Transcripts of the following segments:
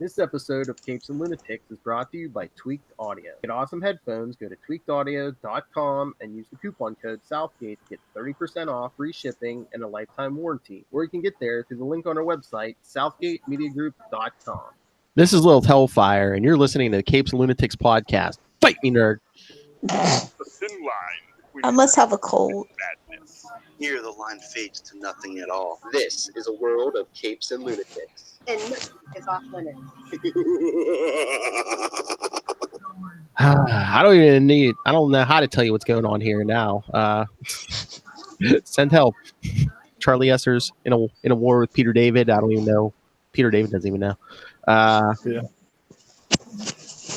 This episode of Capes and Lunatics is brought to you by Tweaked Audio. To get awesome headphones, go to tweakedaudio.com and use the coupon code Southgate to get 30% off, free shipping, and a lifetime warranty. Or you can get there through the link on our website, southgatemediagroup.com. This is Lil Hellfire, and you're listening to the Capes and Lunatics podcast. Fight me, nerd. The thin line. I must have a cold. Madness. Here the line fades to nothing at all. This is a world of Capes and Lunatics. And is off limits. I don't know how to tell you what's going on here now. Send help. Charlie Esser's in a war with Peter David. I don't even know. Peter David doesn't even know. Yeah.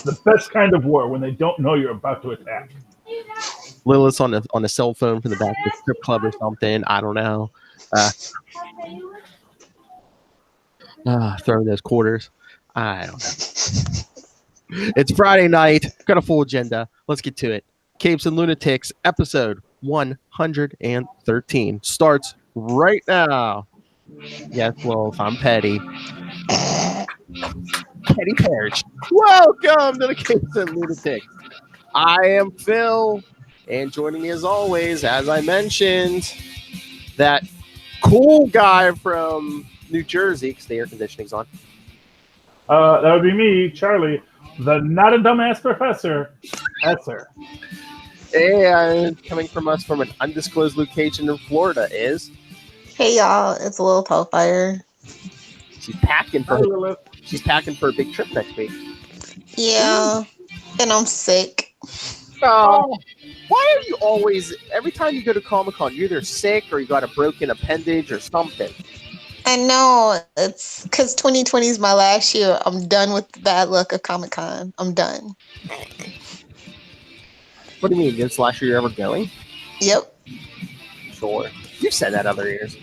The best kind of war when they don't know you're about to attack. Lilith's on a cell phone from the back of the strip club or something. I don't know. Throwing those quarters. I don't know. It's Friday night. Got a full agenda. Let's get to it. Capes and Lunatics, episode 113 starts right now. Yes, well, if I'm petty. Petty Parish. Welcome to the Capes and Lunatics. I am Phil, and joining me as always, as I mentioned, that cool guy from New Jersey, because the air conditioning's on. That would be me, Charlie, the not a dumbass professor, Esser. And coming from us from an undisclosed location in Florida is... Hey y'all, it's a little Hellfire. She's packing for a big trip next week. Yeah, and I'm sick. Oh, why are you always, every time you go to Comic-Con, you're either sick or you got a broken appendage or something? I know, it's because 2020 is my last year. I'm done with the bad luck of Comic-Con. I'm done. What do you mean? This last year you're ever going? Yep. Sure. You've said that other years.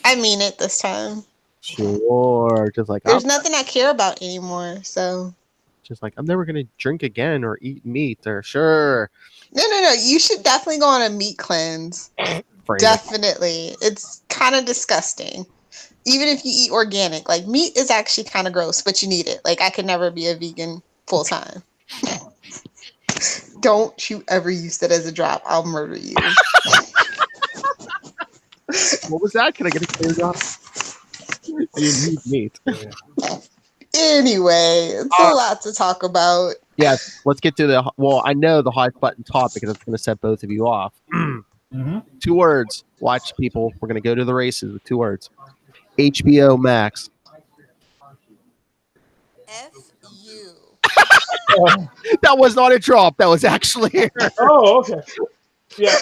I mean it this time. Sure. Just like, there's nothing I care about anymore, so. Just like, I'm never going to drink again or eat meat or sure. No. You should definitely go on a meat cleanse. Definitely. It's kind of disgusting. Even if you eat organic, like meat is actually kind of gross, but you need it. Like I could never be a vegan full time. Don't you ever use it as a drop. I'll murder you. What was that? Can I get a clear drop? You need meat. Anyway, it's a lot to talk about. Yes, let's get to I know the hot button topic because it's going to set both of you off. Mm-hmm. 2 words. Watch, people. We're going to go to the races with 2 words. HBO Max. F-U. That was not a drop. That was actually... Oh, okay. Yeah.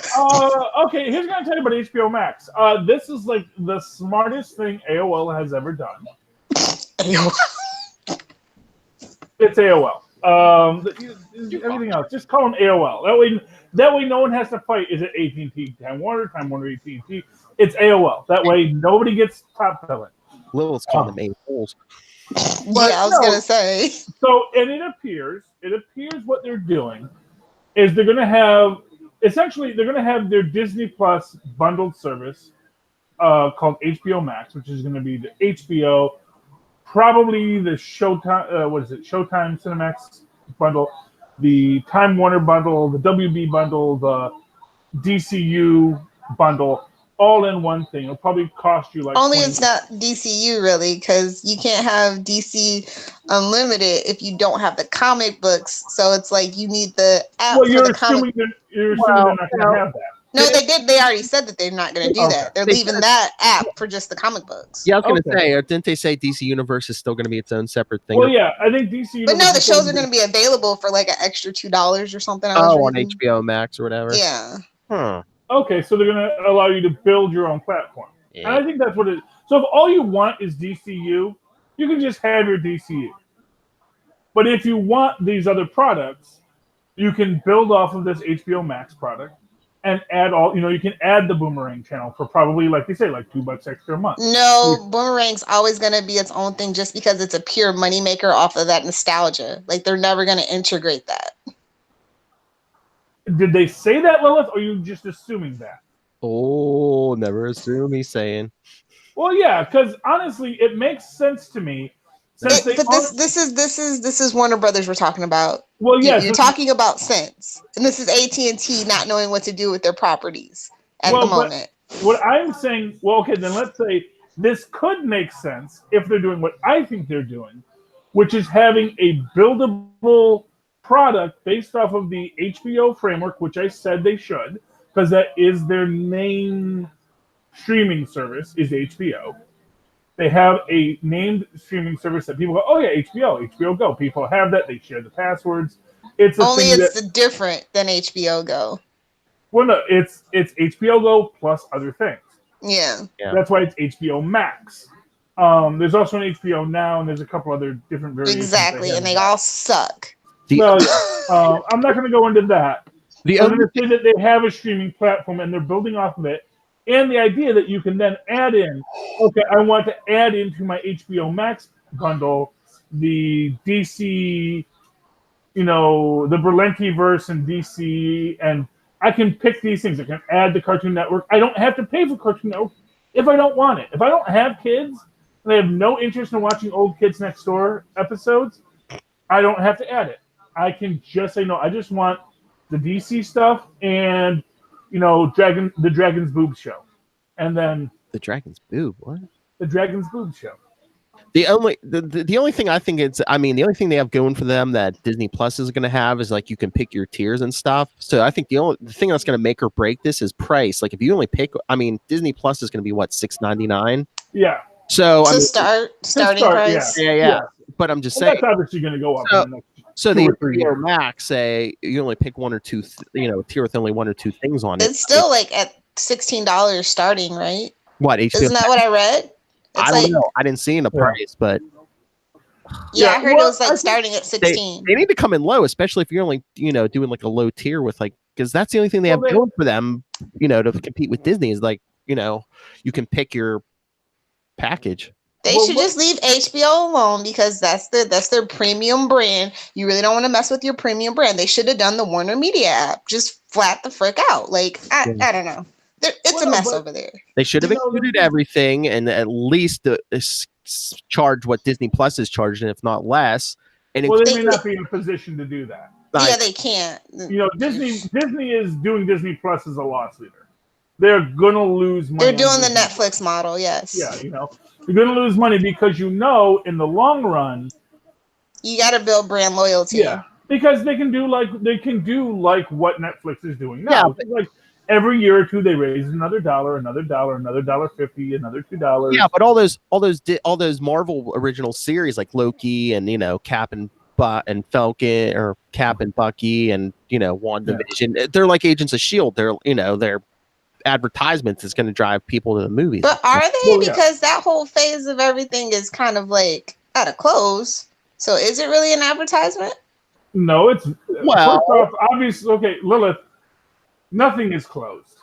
Okay, here's what I'm going to tell you about HBO Max. This is like the smartest thing AOL has ever done. AOL. It's AOL. Everything else, just call them AOL. That way, no one has to fight. Is it AT&T, Time Warner, AT&T? It's AOL. That way, nobody gets top billing. Little's calling them A-holes. Yeah, I was gonna say. So, and it appears what they're doing is they're gonna have their Disney Plus bundled service called HBO Max, which is gonna be the HBO. Probably the Showtime, Showtime Cinemax bundle, the Time Warner bundle, the WB bundle, the DCU bundle, all in one thing. It'll probably cost you like only it's not DCU really, because you can't have DC Unlimited if you don't have the comic books. So it's like you need the app for the comic. You're assuming they're not going to have that. No, they did. They already said that they're not going to do that. They're leaving that app for just the comic books. Yeah, I was going to say, didn't they say DC Universe is still going to be its own separate thing? Well, yeah, I think DC Universe. But no, the shows are going to be available for like an extra $2 or something. On HBO Max or whatever. Yeah. Huh. Okay, so they're going to allow you to build your own platform. Yeah. And I think that's what it is. So if all you want is DCU, you can just have your DCU. But if you want these other products, you can build off of this HBO Max product. And add you can add the Boomerang channel for probably, like they say, like $2 extra a month. No, Boomerang's always going to be its own thing just because it's a pure moneymaker off of that nostalgia. Like, they're never going to integrate that. Did they say that, Lilith, or are you just assuming that? Oh, never assume, he's saying. Well, yeah, because honestly, it makes sense to me Since they But are, this is Warner Brothers we're talking about. well, yes, You're talking about sense, and this is AT&T not knowing what to do with their properties at the but moment. what I'm saying, well, okay, then let's say this could make sense if they're doing what I think they're doing, which is having a buildable product based off of the HBO framework, which I said they should, because that is their main streaming service is HBO. They have a named streaming service that people go, oh yeah, HBO Go. People have that. They share the passwords. It's a Only thing it's that, different than HBO Go. well, no, it's HBO Go plus other things. Yeah. That's why it's HBO Max. There's also an HBO Now, and there's a couple other different variations. Exactly, and they all suck. Well, yeah. I'm not going to go into that. I'm going to say that they have a streaming platform, and they're building off of it. And the idea that you can then add in, okay, I want to add into my HBO Max bundle the DC, the Berlanti verse and DC, and I can pick these things. I can add the Cartoon Network. I don't have to pay for Cartoon Network if I don't want it. If I don't have kids and I have no interest in watching old Kids Next Door episodes, I don't have to add it. I can just say, no, I just want the DC stuff and the Dragon's Boob Show. And then the Dragon's Boob, what? The Dragon's Boob Show. The only thing I think the only thing they have going for them that Disney Plus is going to have is like you can pick your tiers and stuff. So I think the thing that's going to make or break this is price. Like if you only pick, Disney Plus is going to be what, $6.99? Yeah. So starting price. Yeah. But I'm just saying that's obviously going to go up. So the HBO Max say you only pick one or two, tier with only one or two things on it. It's still like at $16 starting, right? What, HBO? Isn't that what I read? I don't know. I didn't see in a price, but yeah, I heard it was like starting at 16. They need to come in low, especially if you're only doing like a low tier with like, because that's the only thing they have going for them, to compete with Disney is like you can pick your package. They should just leave HBO alone because that's their premium brand. You really don't want to mess with your premium brand. They should have done the Warner Media app. Just flat the frick out. Like I don't know. It's a mess over there. They should have included everything and at least charge what Disney Plus is charging, if not less. And they may not be in a position to do that. Yeah, they can't. Disney is doing Disney Plus as a loss leader. They're gonna lose money. They're doing the Netflix model, yes. Yeah, you're gonna lose money because in the long run, you got to build brand loyalty. Yeah, because they can do like what Netflix is doing now. Yeah, like every year or two they raise another $1, another $1.50, another $2. Yeah, but all those Marvel original series like Loki and Cap and Falcon or Cap and Bucky and WandaVision, they're like Agents of S.H.I.E.L.D. They're advertisements is going to drive people to the movies. But are they? Because that whole phase of everything is kind of like at a close. So is it really an advertisement? No, it's first off, obviously. Okay, Lilith, nothing is closed.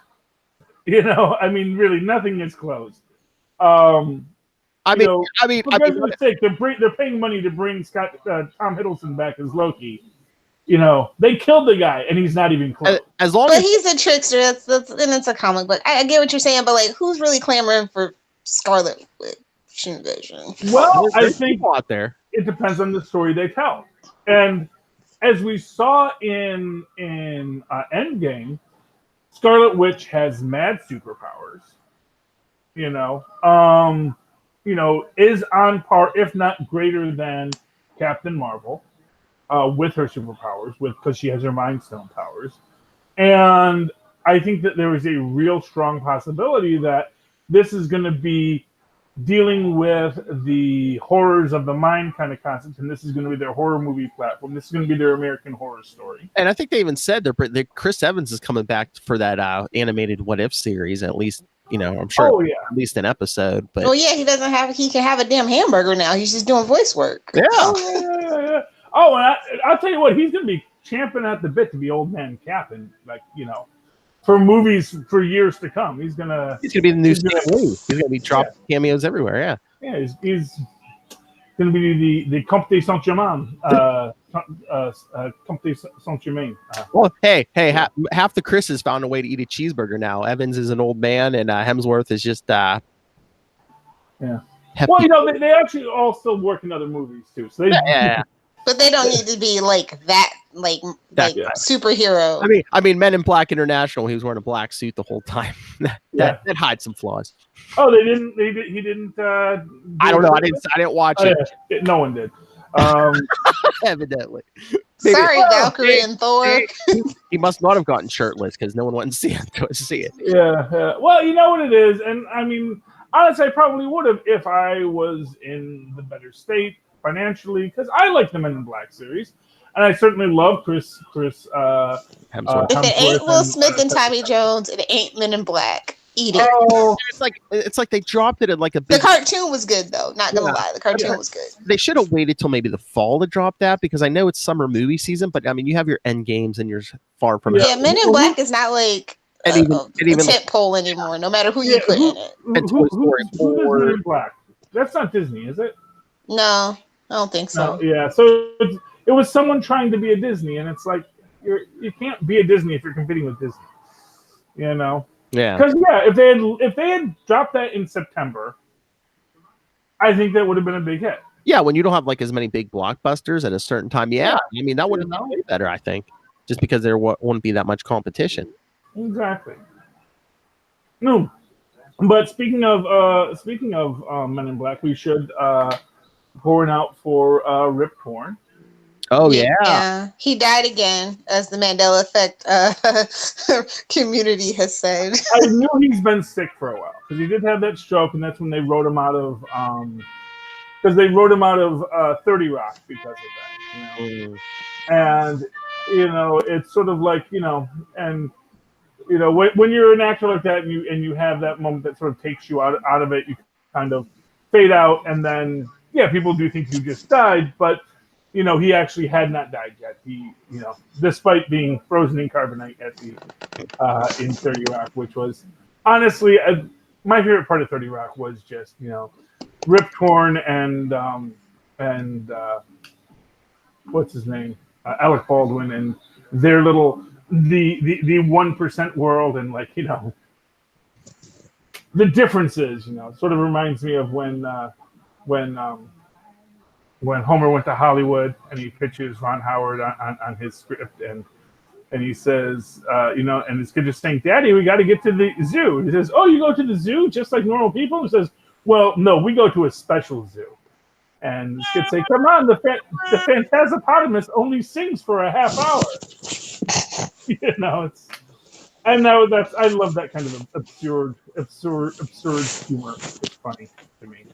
Really, nothing is closed. For goodness sake, they're paying money to bring Tom Hiddleston back as Loki. They killed the guy, and he's not even close. But he's a trickster. That's and it's a comic book. I get what you're saying, but like, who's really clamoring for Scarlet Vision? Well, I think out there. It depends on the story they tell, and as we saw in Endgame, Scarlet Witch has mad superpowers. Is on par, if not greater than Captain Marvel. With her superpowers, because she has her Mind Stone powers. And I think that there is a real strong possibility that this is going to be dealing with the horrors of the mind kind of concept, and this is going to be their horror movie platform. This is going to be their American Horror Story. And I think they even said that Chris Evans is coming back for that animated What If series, at least, I'm sure at least an episode. But he can have a damn hamburger now. He's just doing voice work. Yeah. Yeah. Oh, and I'll tell you what, he's going to be champing at the bit to be Old Man Cap, and for movies for years to come. He's going to be the new Stan Lee. He's going to be dropping cameos everywhere. Yeah. Yeah, he's going to be the Comte de Saint-Germain. Comte de Saint-Germain. Well, hey, half the Chris's found a way to eat a cheeseburger now. Evans is an old man, and Hemsworth is just. Yeah. hefty. Well, you know, they actually all still work in other movies too. So they, Yeah. But they don't need to be like that, like Yeah. superhero. I mean, Men in Black International. He was wearing a black suit the whole time. that hides some flaws. Oh, they didn't. He didn't. I don't know. I didn't watch it. No one did. Evidently. Sorry, Valkyrie and Thor. He must not have gotten shirtless because no one went to see it. Yeah. Well, you know what it is, and I mean, honestly, I probably would have if I was in the better state financially, because I like the Men in Black series, and I certainly love Chris. Hemsworth. If it ain't Will Smith and Tommy Jones, it ain't Men in Black. Eat it. Oh, it's like they dropped it in like a big... The cartoon was good though. Not gonna lie, the cartoon was good. They should have waited till maybe the fall to drop that, because I know it's summer movie season, but I mean you have your end games and you're far from Yeah, Men in Black is not like a tent pole anymore. No matter who you put in it. Who does Men in Black? That's not Disney, is it? No, I don't think so. No, yeah, so it was someone trying to be a Disney, and it's like you can't be a Disney if you're competing with Disney. You know. Yeah. Because if they had dropped that in September, I think that would have been a big hit. Yeah, when you don't have like as many big blockbusters at a certain time, I mean that would have been way better, I think, just because there wouldn't be that much competition. Exactly. No, but speaking of Men in Black, we should pour it out for Rip Torn. Oh yeah, he died again, as the Mandela Effect community has said. I knew he's been sick for a while because he did have that stroke, and that's when they wrote him out of 30 Rock because of that. You know? And you know, it's sort of like, you know, and you know, when you're an actor like that and you have that moment that sort of takes you out of it, you kind of fade out, and then people do think you just died, but you know, he actually had not died yet. He, you know, despite being frozen in carbonite at the in 30 Rock, which was honestly my favorite part of 30 Rock was just, you know, Rip Torn and what's his name, Alec Baldwin, and their little the 1% world, and like, you know, the differences. You know, sort of reminds me of when Homer went to Hollywood and he pitches Ron Howard on his script, and he says, you know, and his kid just saying, "Daddy, we got to get to the zoo." He says, "Oh, you go to the zoo just like normal people?" He says, "Well, no, we go to a special zoo." And his kids say, "Come on, the Phantasopotamus only sings for a half hour." You know, I love that kind of absurd humor. It's funny to me.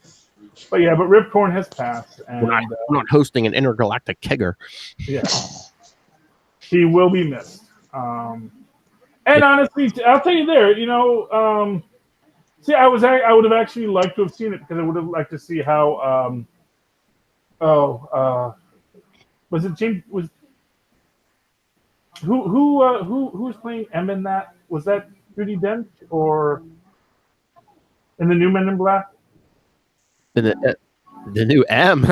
But yeah, but Rip Torn has passed, and we're not hosting an intergalactic kegger. Yeah, he will be missed. And honestly, I'll tell you there, you know, see, I would have actually liked to have seen it, because I would have liked to see how, was it James? Who was playing M in that? Was that Judi Dench, or in the new Men in Black? The new M.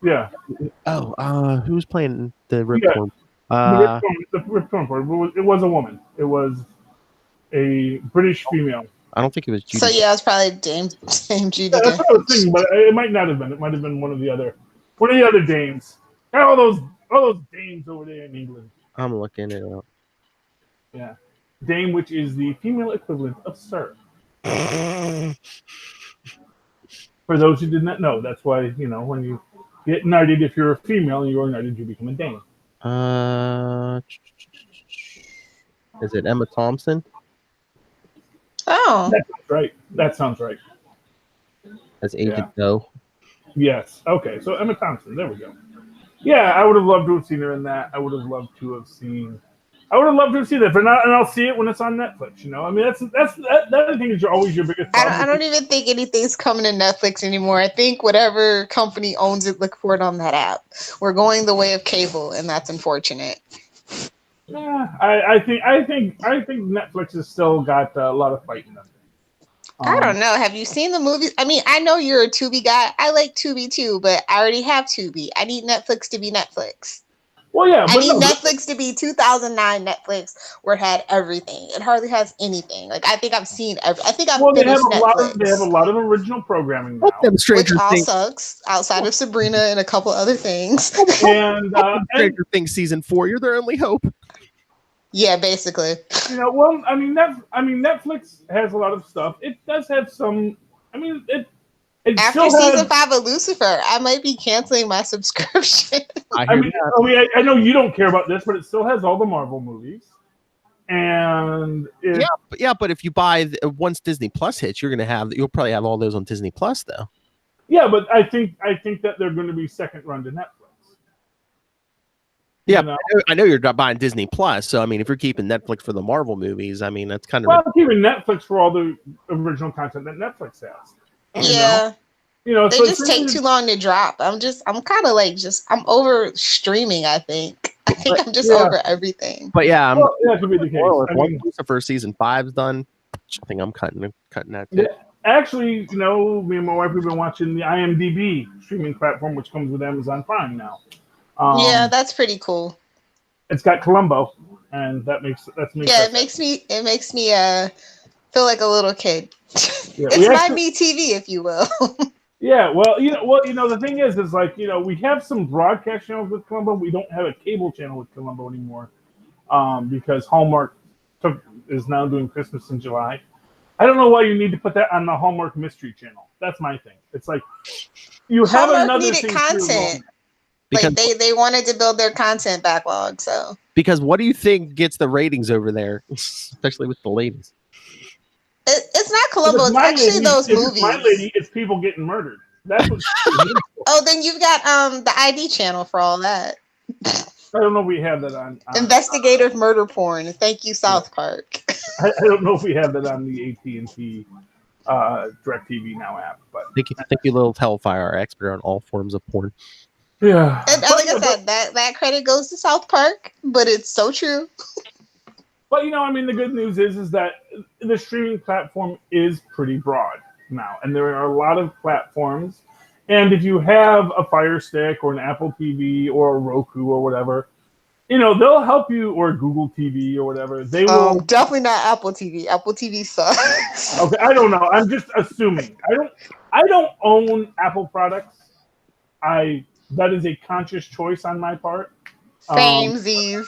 Yeah. Who was playing the Rip Torn? The Rip Torn part. It was a woman. It was a British female. I don't think it was Judi. So yeah, it was probably Dame Judi. Yeah, that's what I was thinking, but it might not have been. It might have been one of the other dames. All those dames over there in England. I'm looking it up. Yeah, dame, which is the female equivalent of sir. For those who did not know, that's why, you know, when you get knighted, if you're a female and you are knighted, you become a dame. Is it Emma Thompson? Oh, That sounds right. As Agent Doe. Yes. Okay. So Emma Thompson. There we go. Yeah, I would have loved to have seen her in that. I would have loved to have seen that, but not, and I'll see it when it's on Netflix. You know, I mean, that I think is always your biggest problem. I don't even think anything's coming to Netflix anymore. I think whatever company owns it, look for it on that app. We're going the way of cable, and that's unfortunate. Yeah, I think Netflix has still got a lot of fight in them. I don't know. Have you seen the movies? I mean, I know you're a Tubi guy. I like Tubi too, but I already have Tubi. I need Netflix to be Netflix. Well, yeah, I but need no, Netflix to be 2009 Netflix, where it had everything. It hardly has anything. Like I think I've seen. I think I've well, finished they have a Netflix, lot of original programming Hope now, them which Stranger all Things. sucks outside of Sabrina and a couple other things. and Stranger Things season 4. You're their only hope. Yeah, basically. well, Netflix has a lot of stuff. It does have some. I mean, it After still has. season 5 of Lucifer, I might be canceling my subscription. I hear that. I know you don't care about this, but it still has all the Marvel movies. And But if you buy once Disney Plus hits, you'll probably have all those on Disney Plus though. yeah, but I think that they're going to be second run to Netflix. Yeah, You know? I know you're not buying Disney Plus, so I mean, if you're keeping Netflix for the Marvel movies, I mean, that's kind of I'm keeping Netflix for all the original content that Netflix has. Yeah. They so just take too long to drop. I'm kind of like I'm over streaming. I think I'm just over everything. But yeah, that could be the case. Once Lucifer season 5's done, I think I'm cutting that. Yeah, actually, me and my wife have been watching the IMDb streaming platform, which comes with Amazon Prime now. Yeah, that's pretty cool. It's got Columbo, and it makes me feel like a little kid. Yeah, it's my me TV, if you will. Yeah, well, the thing is like, we have some broadcast channels with Columbo. We don't have a cable channel with Columbo anymore, because Hallmark is now doing Christmas in July. I don't know why you need to put that on the Hallmark Mystery Channel. That's my thing. It's like you have Hallmark another needed thing content. Like they wanted to build their content backlog. So because what do you think gets the ratings over there, especially with the ladies? It's not Columbo. It's actually those movies. My lady, it's people getting murdered. That's what. Oh, then you've got the ID channel for all that. I don't know if we have that on investigative murder porn. Thank you, South Park. I don't know if we have that on the AT&T DirecTV Now app, but thank you, little Hellfire, our expert on all forms of porn. Yeah, and like I said, that credit goes to South Park, but it's so true. But the good news is that the streaming platform is pretty broad now, and there are a lot of platforms. And if you have a Fire Stick or an Apple TV or a Roku or whatever, they'll help you, or Google TV or whatever. They will definitely not Apple TV. Apple TV sucks. Okay, I don't know. I'm just assuming. I don't own Apple products. That is a conscious choice on my part. Samesies.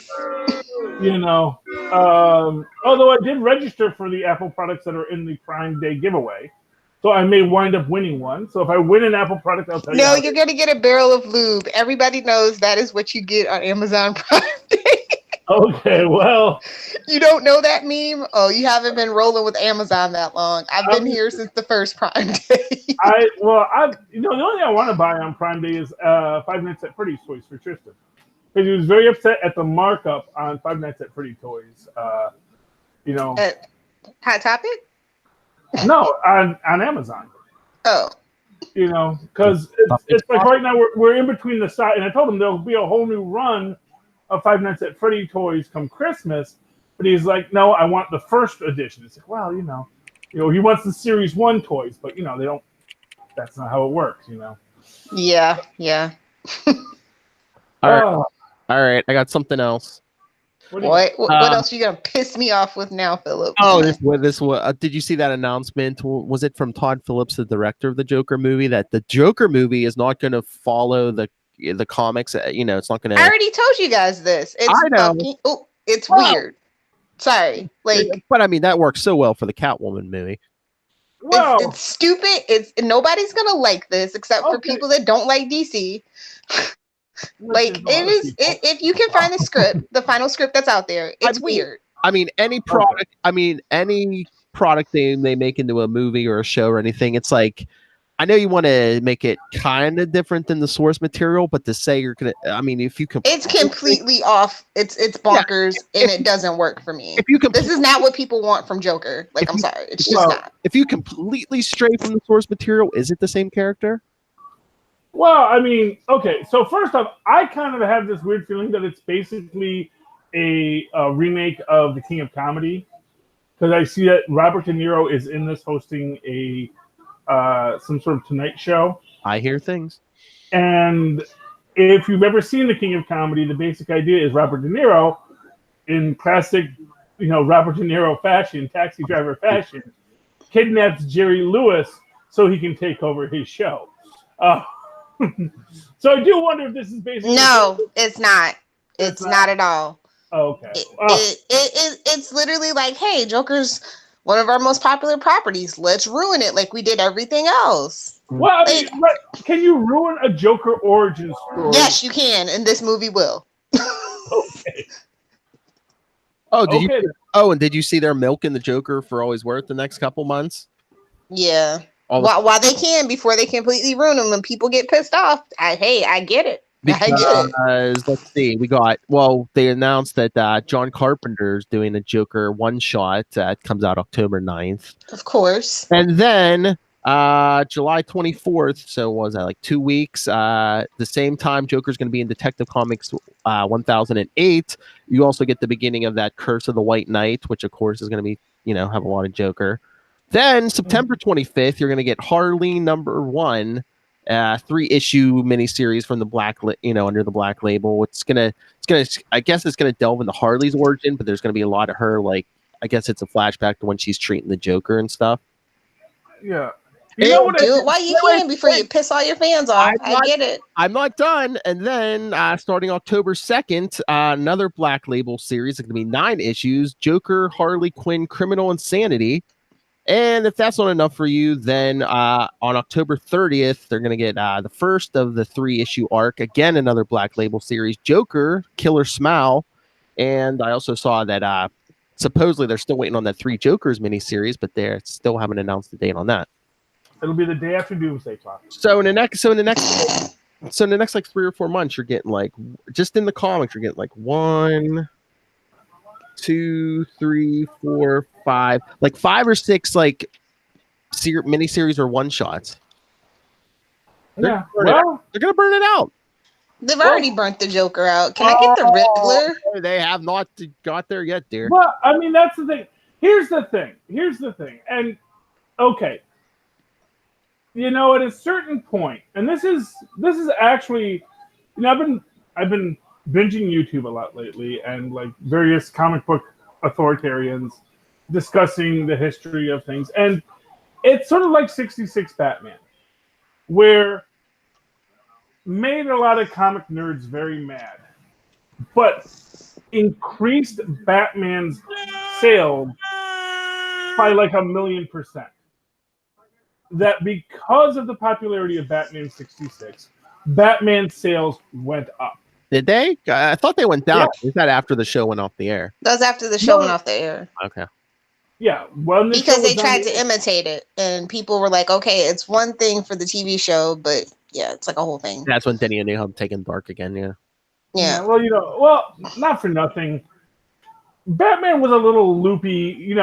Although I did register for the Apple products that are in the Prime Day giveaway, so I may wind up winning one. So if I win an Apple product, I'll tell you. No, you're going to get a barrel of lube. Everybody knows that is what you get on Amazon Prime Day. Okay, well. You don't know that meme? Oh, you haven't been rolling with Amazon that long. I've been here since the first Prime Day. The only thing I want to buy on Prime Day is Five Nights at Freddy's toys for Tristan. Because he was very upset at the markup on Five Nights at Freddy's toys. Hot Topic? No, on Amazon. Oh. Because it's like right now we're in between the side, and I told him there'll be a whole new run of Five Nights at Freddy's toys come Christmas, but he's like, no, I want the first edition. It's like, well, he wants the Series 1 toys, but they don't. That's not how it works, Yeah. All right, I got something else. What else are you gonna piss me off with now, Philip? Oh, this did you see that announcement? Was it from Todd Phillips, the director of the Joker movie, that the Joker movie is not going to follow the comics? It's not going to. I already told you guys this. I know. It's weird. Sorry, but I mean that works so well for the Catwoman movie. Well, it's stupid. Nobody's gonna like this except for people that don't like DC. If you can find the script, the final script that's out there, it's weird. I mean, any product they make into a movie or a show or anything, it's like, I know you want to make it kind of different than the source material, but to say you're gonna, if you can, it's completely off. It's bonkers, and it doesn't work for me. This is not what people want from Joker. I'm sorry, it's just not. If you completely stray from the source material, is it the same character? Well, okay. So first off, I kind of have this weird feeling that it's basically a remake of The King of Comedy, because I see that Robert De Niro is in this hosting some sort of Tonight Show. I hear things. And if you've ever seen The King of Comedy, the basic idea is Robert De Niro, in classic, Robert De Niro fashion, Taxi Driver fashion, kidnaps Jerry Lewis so he can take over his show. So I do wonder if this is basically... No, it's not. It's not at all. Okay. It's literally like, hey, Joker's one of our most popular properties. Let's ruin it like we did everything else. Well, I mean, can you ruin a Joker origin story? Yes, you can, and this movie will. Okay. Oh, did you? Oh, and did you see their milking the Joker for all he's worth the next couple months? Yeah. While they can, before they completely ruin him, and people get pissed off. I get it. Because let's see, they announced that John Carpenter's doing a Joker one shot that comes out October 9th. Of course. And then July 24th, so what was that, like 2 weeks? The same time Joker's going to be in Detective Comics 1008. You also get the beginning of that Curse of the White Knight, which of course is going to be, have a lot of Joker. Then September 25th, you're going to get Harley #1. 3-issue miniseries from the under the Black label. I guess it's gonna delve into Harley's origin, but there's gonna be a lot of her, like, I guess it's a flashback to when she's treating the Joker and stuff. Yeah. Do it while you can before you piss all your fans off. I get it. I'm not done. And then starting October 2nd, another Black label series. It's gonna be 9 issues: Joker, Harley Quinn, Criminal Insanity. And if that's not enough for you, then on October 30th, they're going to get the first of the 3-issue arc. Again, another Black label series, Joker, Killer Smile. And I also saw that supposedly they're still waiting on that 3 Jokers miniseries, but they still haven't announced the date on that. It'll be the day after Doomsday Clock. So in the next like 3 or 4 months, you're getting like, just in the comics, you're getting like 1, 2, 3, 4, 5, like 5 or 6 like miniseries or one shots. Yeah, they're gonna burn it out. They've already burnt the Joker out. Can I get the Riddler? They have not got there yet, dear. Well, I mean, that's the thing. Here's the thing. And okay, at a certain point, and this is actually, I've been binging YouTube a lot lately, and like various comic book authoritarians discussing the history of things, and it's sort of like 66 Batman, where made a lot of comic nerds very mad, but increased Batman's sales by like 1,000,000%. That because of the popularity of Batman 66, Batman sales went up. Did they? I thought they went down. Yeah. Is that after the show went off the air? That was after the show went off the air. Okay. Yeah. Well, because they tried to imitate it, and people were like, okay, it's one thing for the TV show, but yeah, it's like a whole thing. That's when Denny O'Neil had taken dark again, yeah. Yeah. Well, not for nothing. Batman was a little loopy,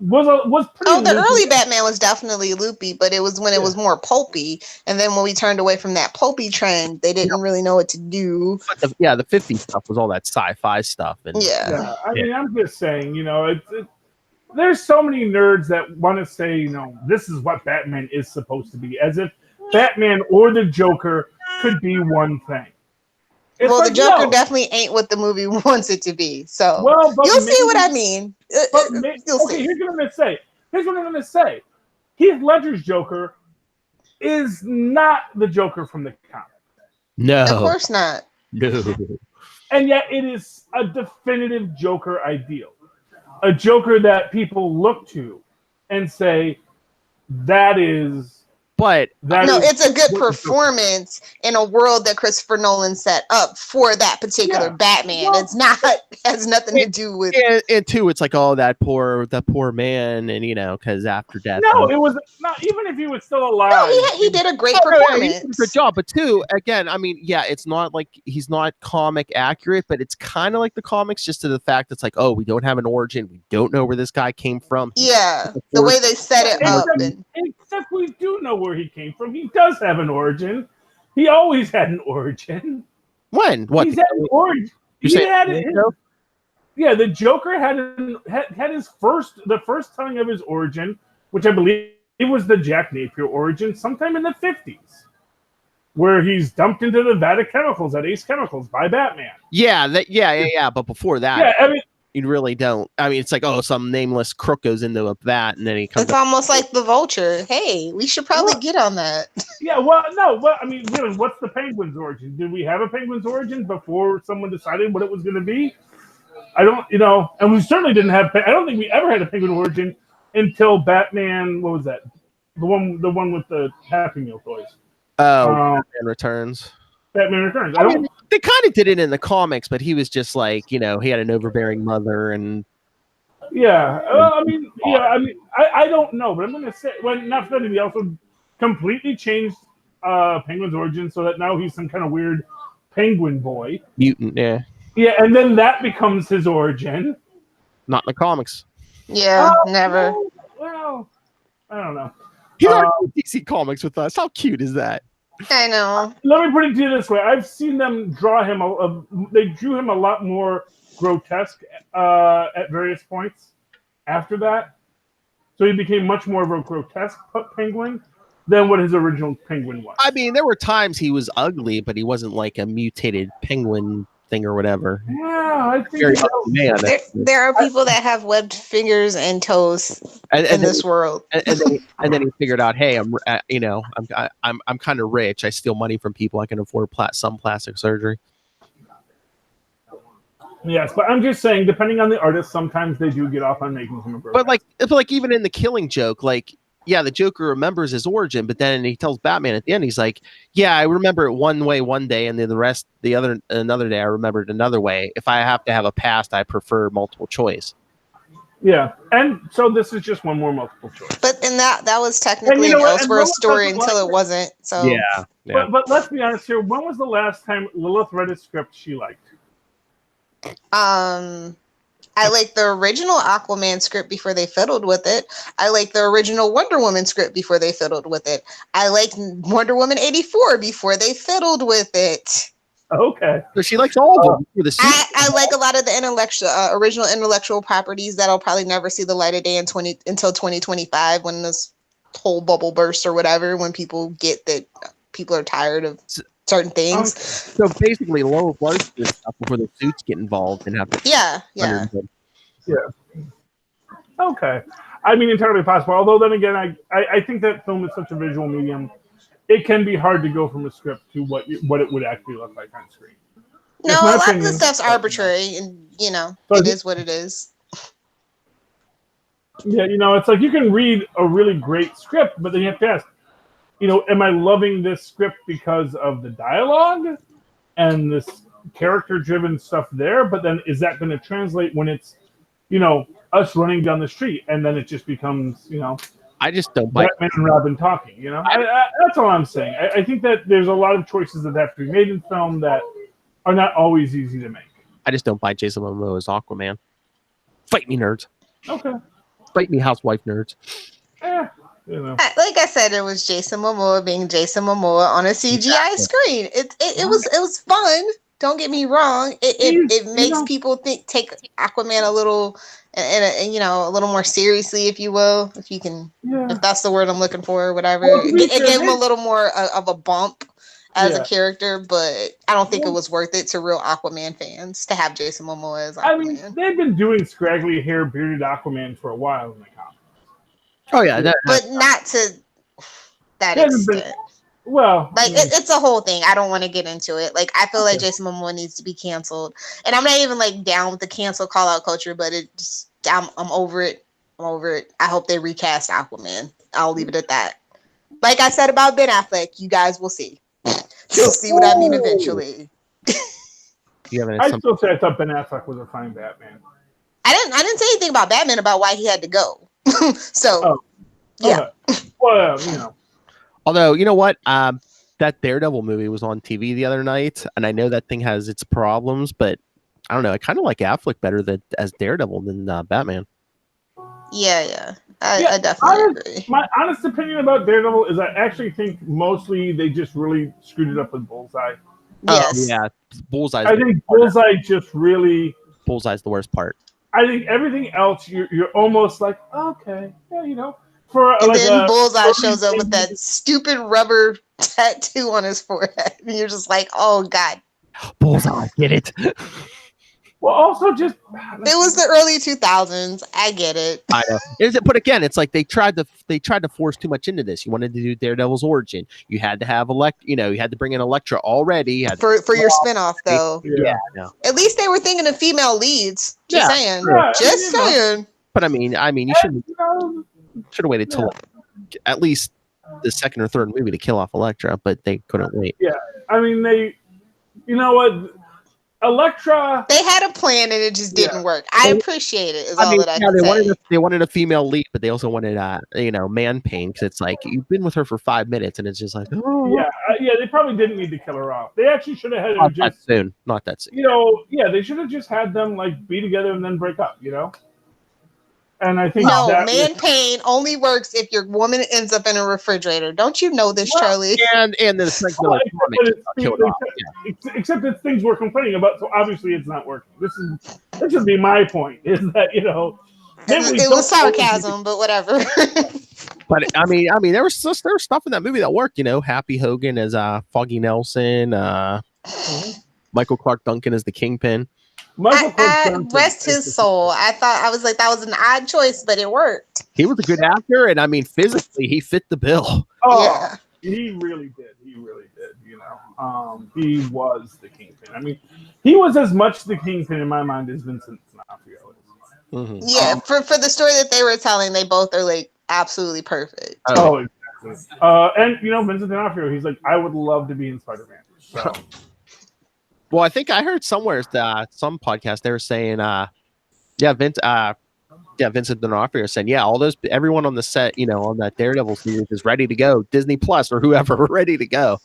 was pretty the loopy. Early Batman was definitely loopy, but it was when it was more pulpy, and then when we turned away from that pulpy trend, they didn't really know what to do. But the 50s stuff was all that sci-fi stuff. And I mean, I'm just saying, there's so many nerds that want to say, this is what Batman is supposed to be, as if Batman or the Joker could be one thing. It's the Joker definitely ain't what the movie wants it to be. So you'll see what I mean. Here's what I'm going to say. Heath Ledger's Joker is not the Joker from the comic. No. Of course not. No. And yet it is a definitive Joker ideal. A Joker that people look to and say, that is... it's a good performance in a world that Christopher Nolan set up for that particular Batman. Well, it's not has nothing to do with. And too, it's like, that poor man, and because after death. No, it was not. Even if he was still alive, no, he did a great performance. He did a good job, but too, again, I mean, it's not like he's not comic accurate, but it's kind of like the comics, just to the fact it's like, we don't have an origin, we don't know where this guy came from. Yeah, the way they set it up. Except we do know where he came from. He does have an origin. He always had an origin. When? What? He's had an origin. The Joker had his the first telling of his origin, which I believe was the Jack Napier origin, sometime in the 50s. where he's dumped into the vat of chemicals at Ace Chemicals by Batman. Yeah. But before that, Yeah, I mean, you really don't. I mean, it's like, oh, some nameless crook goes into a vat, and then he comes. It's almost like the Vulture. Hey, we should probably get on that. Yeah, well, no, well, I mean, really, what's the Penguin's origin? Did we have a Penguin's origin before someone decided what it was going to be? I don't, and we certainly didn't have. I don't think we ever had a Penguin origin until Batman. What was that? The one with the Happy Meal toys. Batman Returns. Batman Returns. I mean, they kind of did it in the comics, but he was just like, he had an overbearing mother, and yeah. I don't know, but I'm going to say, not funny. He also completely changed Penguin's origin so that now he's some kind of weird penguin boy, mutant. Yeah. Yeah, and then that becomes his origin. Not in the comics. Yeah, never. Well, I don't know. He's already in DC Comics with us. How cute is that? I know. Let me put it to you this way: I've seen them draw him. They drew him a lot more grotesque at various points after that, so he became much more of a grotesque penguin than what his original penguin was. I mean, there were times he was ugly, but he wasn't like a mutated penguin thing or whatever. Yeah, I think there are people that have webbed fingers and toes in this world. And then he figured out, hey, I'm kind of rich. I steal money from people. I can afford some plastic surgery. Yes, but I'm just saying, depending on the artist, sometimes they do get off on making him a grotesque. But like even in the Killing Joke, like, yeah, the Joker remembers his origin, but then he tells Batman at the end, he's like, yeah, I remember it one way one day, and then another day I remembered another way. If I have to have a past, I prefer multiple choice. Yeah, and so this is just one more multiple choice. But and that was technically an Elseworld story until it wasn't. So yeah. But let's be honest here. When was the last time Lilith read a script she liked? I like the original Aquaman script before they fiddled with it. I like the original Wonder Woman script before they fiddled with it. I like Wonder Woman 84 before they fiddled with it. Okay. So she likes all of them. I like a lot of the original intellectual properties that'll probably never see the light of day until 2025 when this whole bubble bursts or whatever, when people get that people are tired of certain things. So basically, Lois loves this stuff before the suits get involved and have to. Yeah. Okay. I mean, entirely possible. Although then again, I think that film is such a visual medium, it can be hard to go from a script to what it would actually look like on screen. No, a lot of the stuff's arbitrary, and it is what it is. Yeah, it's like you can read a really great script, but then you have to ask, am I loving this script because of the dialogue and this character-driven stuff there? But then is that going to translate when it's, us running down the street and then it just becomes, I just don't buy Batman and Robin talking, that's all I'm saying. I think that there's a lot of choices that have to be made in film that are not always easy to make. I just don't buy Jason Momoa as Aquaman. Fight me, nerds. Okay. Fight me, housewife nerds. Like I said, it was Jason Momoa being Jason Momoa on a CGI screen. It was fun. Don't get me wrong. It makes people take Aquaman a little and a little more seriously, if you will, if that's the word I'm looking for, or whatever. It gave him a little more of a bump as a character, but I don't think it was worth it to real Aquaman fans to have Jason Momoa as Aquaman. I mean, they've been doing scraggly hair, bearded Aquaman for a while in the comics. Oh yeah, but not to that extent. Well, it's a whole thing. I don't want to get into it. Like, I feel like Jason Momoa needs to be canceled, and I'm not even down with the cancel call out culture. But I'm over it. I'm over it. I hope they recast Aquaman. I'll leave it at that. Like I said about Ben Affleck, you guys will see. You'll see what I mean eventually. I still say I thought Ben Affleck was a fine Batman. I didn't say anything about Batman about why he had to go. So, yeah. Well, Although, you know what? That Daredevil movie was on TV the other night, and I know that thing has its problems, but I don't know. I kind of like Affleck better as Daredevil than Batman. Yeah. I definitely agree. My honest opinion about Daredevil is I actually think mostly they just really screwed it up with Bullseye. Yes. Yeah, Bullseye. I think Bullseye just really... Bullseye's the worst part. I think everything else, you're almost like, okay, yeah, for And like then a Bullseye shows up with that stupid rubber tattoo on his forehead. And you're just like, oh, God. Bullseye, get it? Well, also just It was the early 2000s. I get it. I know. But again, it's like they tried to force too much into this. You wanted to do Daredevil's origin. You had to have you had to bring in Elektra already. You had For your spinoff, though. yeah, no. At least they were thinking of female leads. Just saying. Yeah, Just you know. saying. But I mean, you should have waited till at least the second or third movie to kill off Elektra, but they couldn't wait. Yeah, I mean you know what, Elektra. They had a plan and it just didn't work. I appreciate it. Is all that I can say. They wanted a female lead, but they also wanted man pain, because it's like you've been with her for 5 minutes and it's just like They probably didn't need to kill her off. They actually should have had not that soon. They should have just had them like be together and then break up. And I think man pain only works if your woman ends up in a refrigerator. Don't you know this, Charlie? And the except that things we're complaining about, so obviously it's not working. This would be my point, is that it was sarcasm, but whatever. But I mean, there was stuff in that movie that worked. Happy Hogan as Foggy Nelson, Michael Clark Duncan as the Kingpin. I rest his soul. I was like, that was an odd choice, but it worked. He was a good actor, and I mean, physically, he fit the bill. Oh, yeah. He really did. He was the Kingpin. I mean, he was as much the Kingpin in my mind as Vincent D'Onofrio is. Mm-hmm. Yeah, for the story that they were telling, they both are like absolutely perfect. Oh, exactly. And Vincent D'Onofrio, he's like, I would love to be in Spider-Man. So. Well, I think I heard somewhere some podcast they were saying, Vincent D'Onofrio saying, everyone on the set, on that Daredevil series is ready to go. Disney Plus or whoever, ready to go.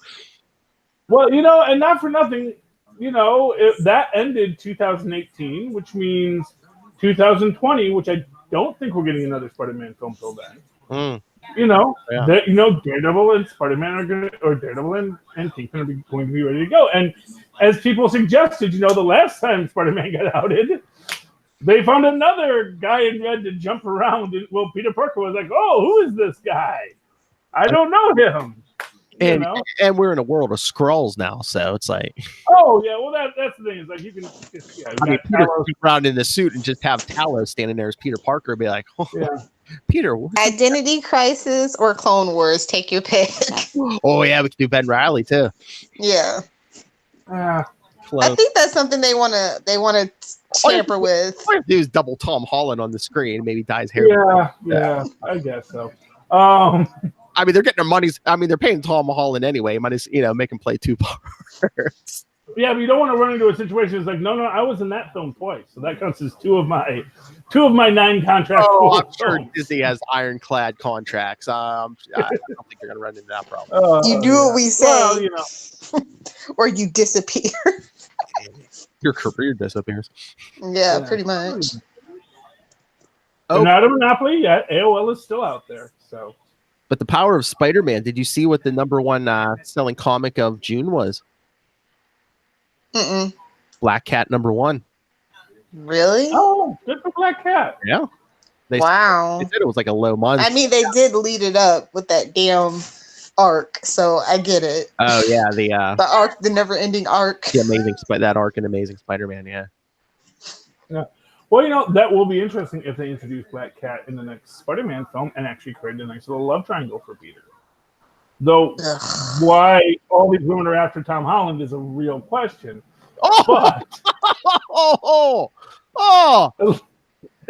Well, and not for nothing, that ended 2018, which means 2020, which I don't think we're getting another Spider-Man film till then. Daredevil and Spider-Man Daredevil and Kingpin are going to be ready to go. And as people suggested, the last time Spider-Man got outed, they found another guy in red to jump around. Well, Peter Parker was like, "Oh, who is this guy? I don't know him." And we're in a world of Skrulls now, so it's like, oh yeah, well that's the thing. Is like you can just Peter around in the suit and just have Talos standing there as Peter Parker, and be like, "Oh, yeah. Peter, Identity Crisis or Clone Wars, take your pick." Oh yeah, we can do Ben Riley too. Yeah. I think that's something they want to tamper with. All you have to do is double Tom Holland on the screen, maybe dye his hair. Yeah, I guess so. I mean, they're getting their money's. I mean, they're paying Tom Holland anyway. Might as make him play two parts. Yeah, but you don't want to run into a situation. It's like, no, I was in that film twice, so that counts as two of my 9 contracts. Oh, I'm sure Disney has ironclad contracts. I don't think they're going to run into that problem. You do what we say, well, or you disappear. Your career disappears. Yeah, pretty much. Not a monopoly yet. AOL is still out there, so. But the power of Spider-Man. Did you see what the #1 selling comic of June was? Mm-mm. Black Cat #1. Really? Oh, good for Black Cat. Yeah. Wow. They said it was like a low month. I mean, they did lead it up with that damn arc, so I get it. Oh yeah, the arc, the never-ending arc. That arc in Amazing Spider-Man. Yeah. Well, that will be interesting if they introduce Black Cat in the next Spider-Man film and actually create a nice little love triangle for Peter. Though, why all these women are after Tom Holland is a real question. Oh, but,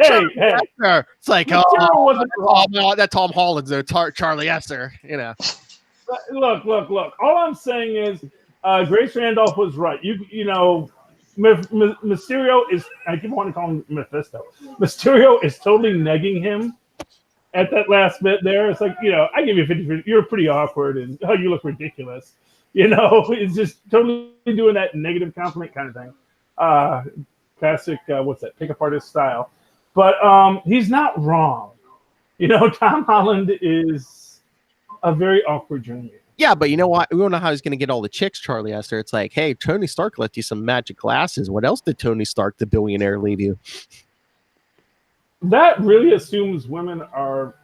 hey! It's like, that Tom Holland's there, Charlie Esser, Look! All I'm saying is, Grace Randolph was right. Mysterio is, I keep wanting to call him Mephisto. Mysterio is totally negging him at that last bit there. It's like, I give you 50. You're pretty awkward and you look ridiculous. It's just totally doing that negative compliment kind of thing. Classic, pickup artist style. But he's not wrong. Tom Holland is a very awkward journey. Yeah, but you know what? We don't know how he's going to get all the chicks, Charlie Esther. It's like, hey, Tony Stark left you some magic glasses. What else did Tony Stark, the billionaire, leave you? That really assumes women are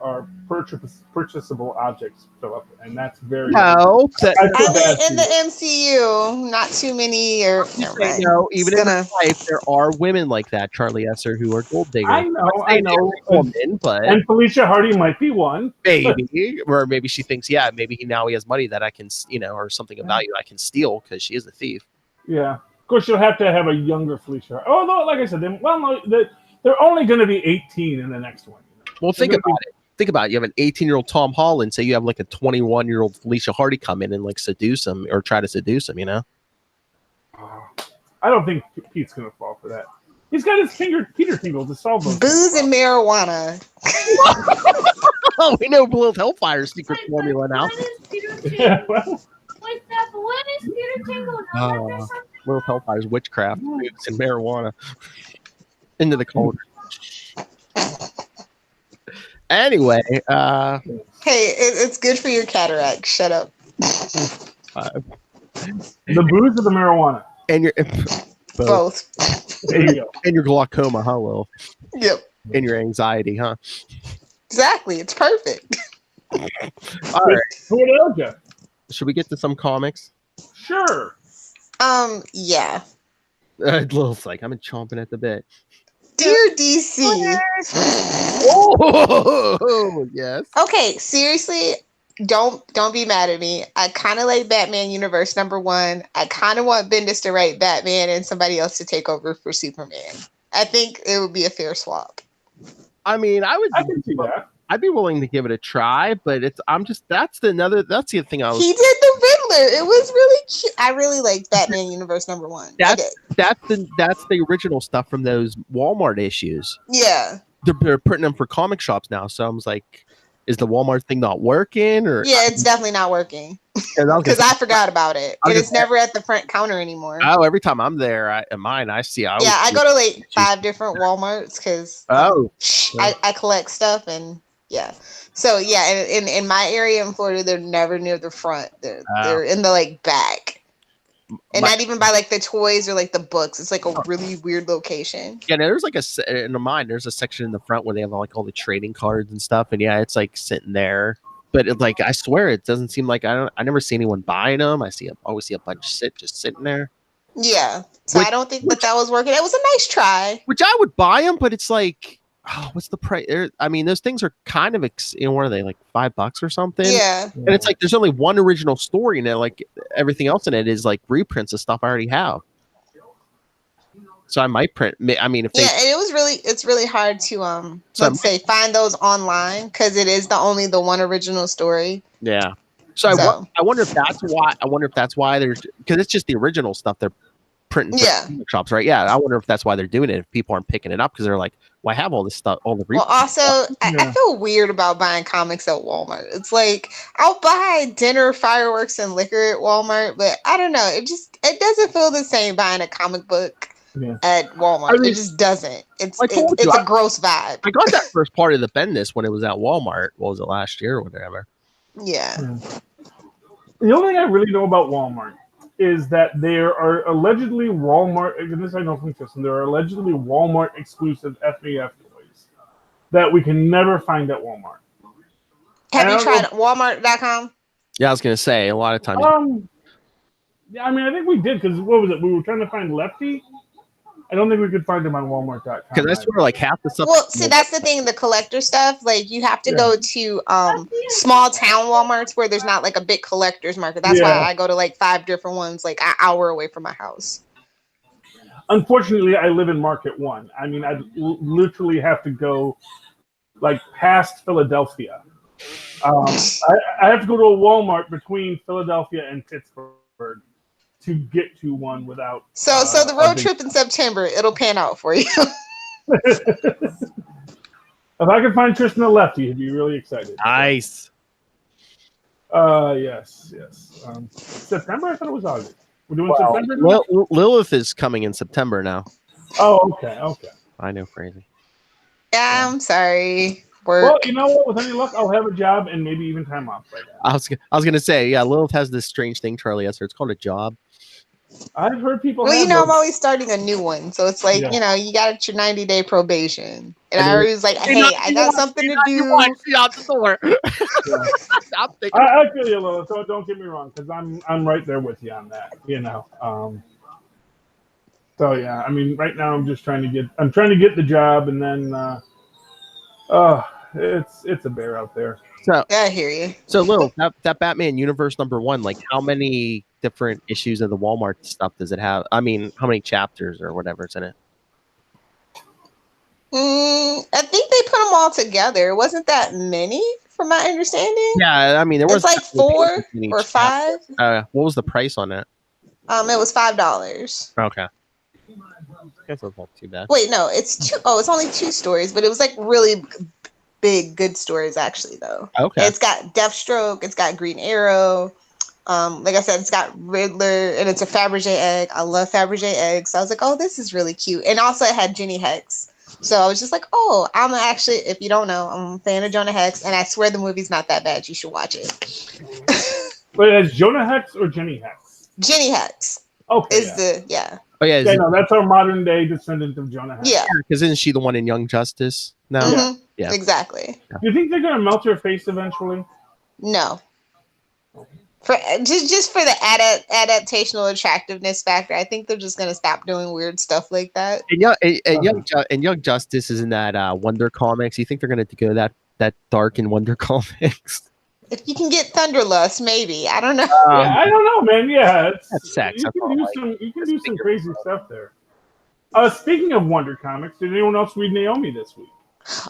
purchasable objects, Philip, and that's very. No, I feel bad In for the you. MCU, not too many. Or never mind. no, even It's in real gonna- life, there are women like that, Charlie Esser, who are gold diggers. I know, I know. Woman, but And Felicia Hardy might be one. maybe, or maybe she thinks, yeah, maybe now he has money that I can, or something of value I can steal because she is a thief. Yeah. Of course, you'll have to have a younger Felicia. Although, like I said, they're only going to be 18 in the next one. Well, think about it. Think about it. You have an 18-year-old Tom Holland, say you have like a 21-year-old Felicia Hardy come in and like seduce him or try to seduce him, I don't think Pete's going to fall for that. He's got his Peter Tingle to solve those. booze and marijuana. Oh, we know Blue Hellfire's secret formula now. Yeah, well, Little Hellfire's witchcraft, booze, and marijuana into the cauldron. Anyway, Hey, it's good for your cataract. Shut up. the booze or the marijuana? and your Both. There you go. and your glaucoma, huh, Will? Yep. And your anxiety, huh? Exactly. It's perfect. All right. What else, Jeff? Should we get to some comics? Sure. Yeah. Lil's like, I'm chomping at the bit. Dear DC. Oh, yes. Okay, seriously, don't be mad at me. I kind of like Batman Universe #1. I kind of want Bendis to write Batman and somebody else to take over for Superman. I think it would be a fair swap. I mean, I can see that. I'd be willing to give it a try, but that's the thing I was. He did the Riddler. It was really cute. I really liked Batman Universe #1. That's the original stuff from those Walmart issues. Yeah. They're putting them for comic shops now. So I was like, is the Walmart thing not working? Or Yeah, it's definitely not working because I forgot about it. And it's never at the front counter anymore. Oh, every time I'm there, I see. I go to like 5 different Walmarts because I collect stuff and yeah. So yeah, in my area in Florida, they're never near the front. They're in the like back. And not even by like the toys or like the books. It's like a really weird location. Yeah, there's like in mine. There's a section in the front where they have like all the trading cards and stuff, and yeah, it's like sitting there. But like, I swear, it doesn't seem like I never see anyone buying them. Always see a bunch just sitting there. Yeah, so I don't think that was working. It was a nice try. Which I would buy them, but it's like, oh, what's the price? I mean, those things are kind of, what are they, like $5 or something? Yeah. And it's like, there's only one original story in it. Like everything else in it is like reprints of stuff I already have. So I might print. I mean, and it's really hard to find those online because it is the one original story. Yeah. So I wonder if that's why. There's, because it's just the original stuff they're printing for comic shops, right? Yeah. I wonder if that's why they're doing it. If people aren't picking it up because they're like, well, I have all this stuff, all the. Well, also, I feel weird about buying comics at Walmart. It's like I'll buy dinner, fireworks, and liquor at Walmart, but I don't know. It doesn't feel the same buying a comic book at Walmart. I mean, it just doesn't. It's a gross vibe. I got that first part of the Bendis when it was at Walmart. What was it, last year or whatever? Yeah. The only thing I really know about Walmart is that there are allegedly Walmart, and this I know from Tristan, there are allegedly Walmart exclusive FAF toys that we can never find at Walmart. Have you tried Walmart.com? Yeah, I was gonna say a lot of times. Yeah, I mean, I think we did because what was it? We were trying to find Lefty. I don't think we could find them on Walmart.com. Because I swear, like half the stuff. Well, see, that's the thing. The collector stuff, like you have to go to small town WalMarts where there's not like a big collector's market. That's why I go to like 5 different ones, like an hour away from my house. Unfortunately, I live in Market 1. I mean, I literally have to go like past Philadelphia. I have to go to a Walmart between Philadelphia and Pittsburgh to get to one without. So the road trip in September, it'll pan out for you. If I could find Tristan a Lefty, he'd be really excited. Nice. Yes. September? I thought it was August. We're doing September? Lilith is coming in September now. Oh, okay. I know, crazy. Yeah, I'm sorry. Work. Well, you know what? With any luck, I'll have a job and maybe even time off right now. I was gonna say, yeah, Lilith has this strange thing, Charlie Esser. It's called a job. I've heard people. Well, have I'm those. always starting a new one, so it's like Yeah. you got your 90-day probation, and I then- always like, hey, I got something to do. She's out the door. Yeah. I'm thinking. I feel you, Lola. So don't get me wrong, because I'm right there with you on that. So yeah, I mean, right now I'm trying to get the job, and then it's a bear out there. So Yeah, I hear you. So, Lil, that Batman Universe #1, like, how many different issues of the Walmart stuff does it have? I mean, how many chapters or whatever's in it? I think they put them all together. It wasn't that many, from my understanding. Yeah, I mean, there was It's like 4 or 5. What was the price on that? It was $5. Okay. That's not too bad. Wait, no, it's 2. Oh, it's only 2 stories, but it was like really big, good stories actually, though. Okay. And it's got Deathstroke. It's got Green Arrow. Like I said, it's got Riddler, and it's a Fabergé egg. I love Fabergé eggs. So I was like, oh, this is really cute. And also it had Jenny Hex. So I was just like, oh, I'm actually, if you don't know, I'm a fan of Jonah Hex, and I swear the movie's not that bad. You should watch it. Wait, is Jonah Hex or Jenny Hex? Jenny Hex Okay. is Oh, yeah. No, that's our modern day descendant of Jonah Hex. Yeah. Because isn't she the one in Young Justice now? Mhm. Yeah. Exactly. Do you think they're gonna melt her face eventually? No. For just for the adaptational attractiveness factor, I think they're just gonna stop doing weird stuff like that. And Young Justice is in that Wonder Comics. You think they're going to go that dark in Wonder Comics? If you can get Thunderlust, maybe. I don't know. Yeah, I don't know, man. Yeah, That's sex. You can do some crazy stuff there. Speaking of Wonder Comics, did anyone else read Naomi this week?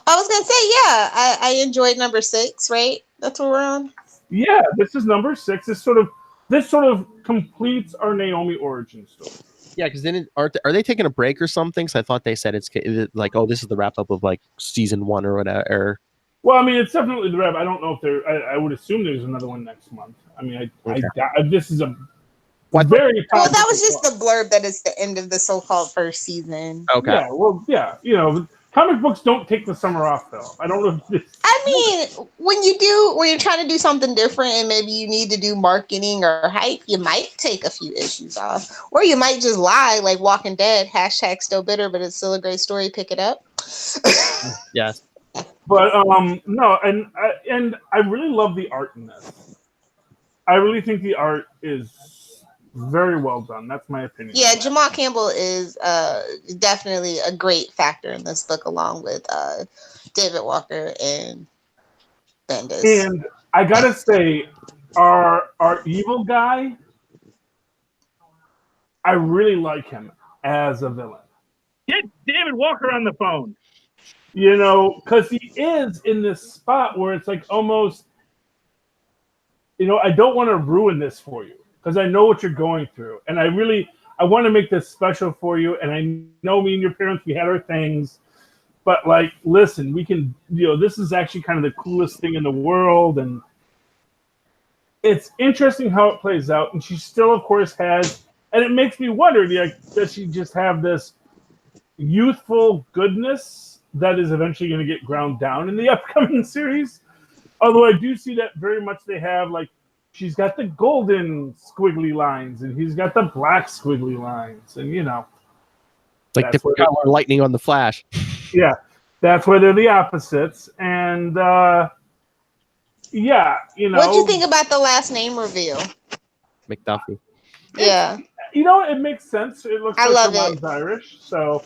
I was gonna say, yeah, I enjoyed number 6, right? That's what we're on. Yeah, this is number 6. This sort of completes our Naomi origin story. Yeah, because then are they taking a break or something? So I thought they said it's like, oh, this is the wrap up of like season 1 or whatever. Well, I mean, it's definitely the wrap. I don't know if I would assume there's another one next month. I mean, this is a very. Well, that was just the blurb that it's the end of the so-called first season. Okay. Yeah. Well, yeah. Comic books don't take the summer off, though. I don't know if this. I mean, when you're trying to do something different and maybe you need to do marketing or hype, you might take a few issues off. Or you might just lie, like Walking Dead, # still bitter, but it's still a great story, pick it up. Yes. But no, and I really love the art in this. I really think the art is very well done. That's my opinion. Yeah, Jamal Campbell is definitely a great factor in this book, along with David Walker and Bendis. And I gotta say, our evil guy, I really like him as a villain. Get David Walker on the phone. Because he is in this spot where it's like almost, I don't want to ruin this for you because I know what you're going through. And I want to make this special for you. And I know me and your parents, we had our things. But, like, listen, we can, this is actually kind of the coolest thing in the world. And it's interesting how it plays out. And she still, of course, has, and it makes me wonder, does she just have this youthful goodness that is eventually going to get ground down in the upcoming series? Although I do see that very much they have, like, she's got the golden squiggly lines and he's got the black squiggly lines. And, like different color lightning on the Flash. Yeah, that's where they're the opposites. And, yeah, What'd you think about the last name reveal? McDuffie. Yeah. It makes sense. It looks I like love her mom's it. Irish, so...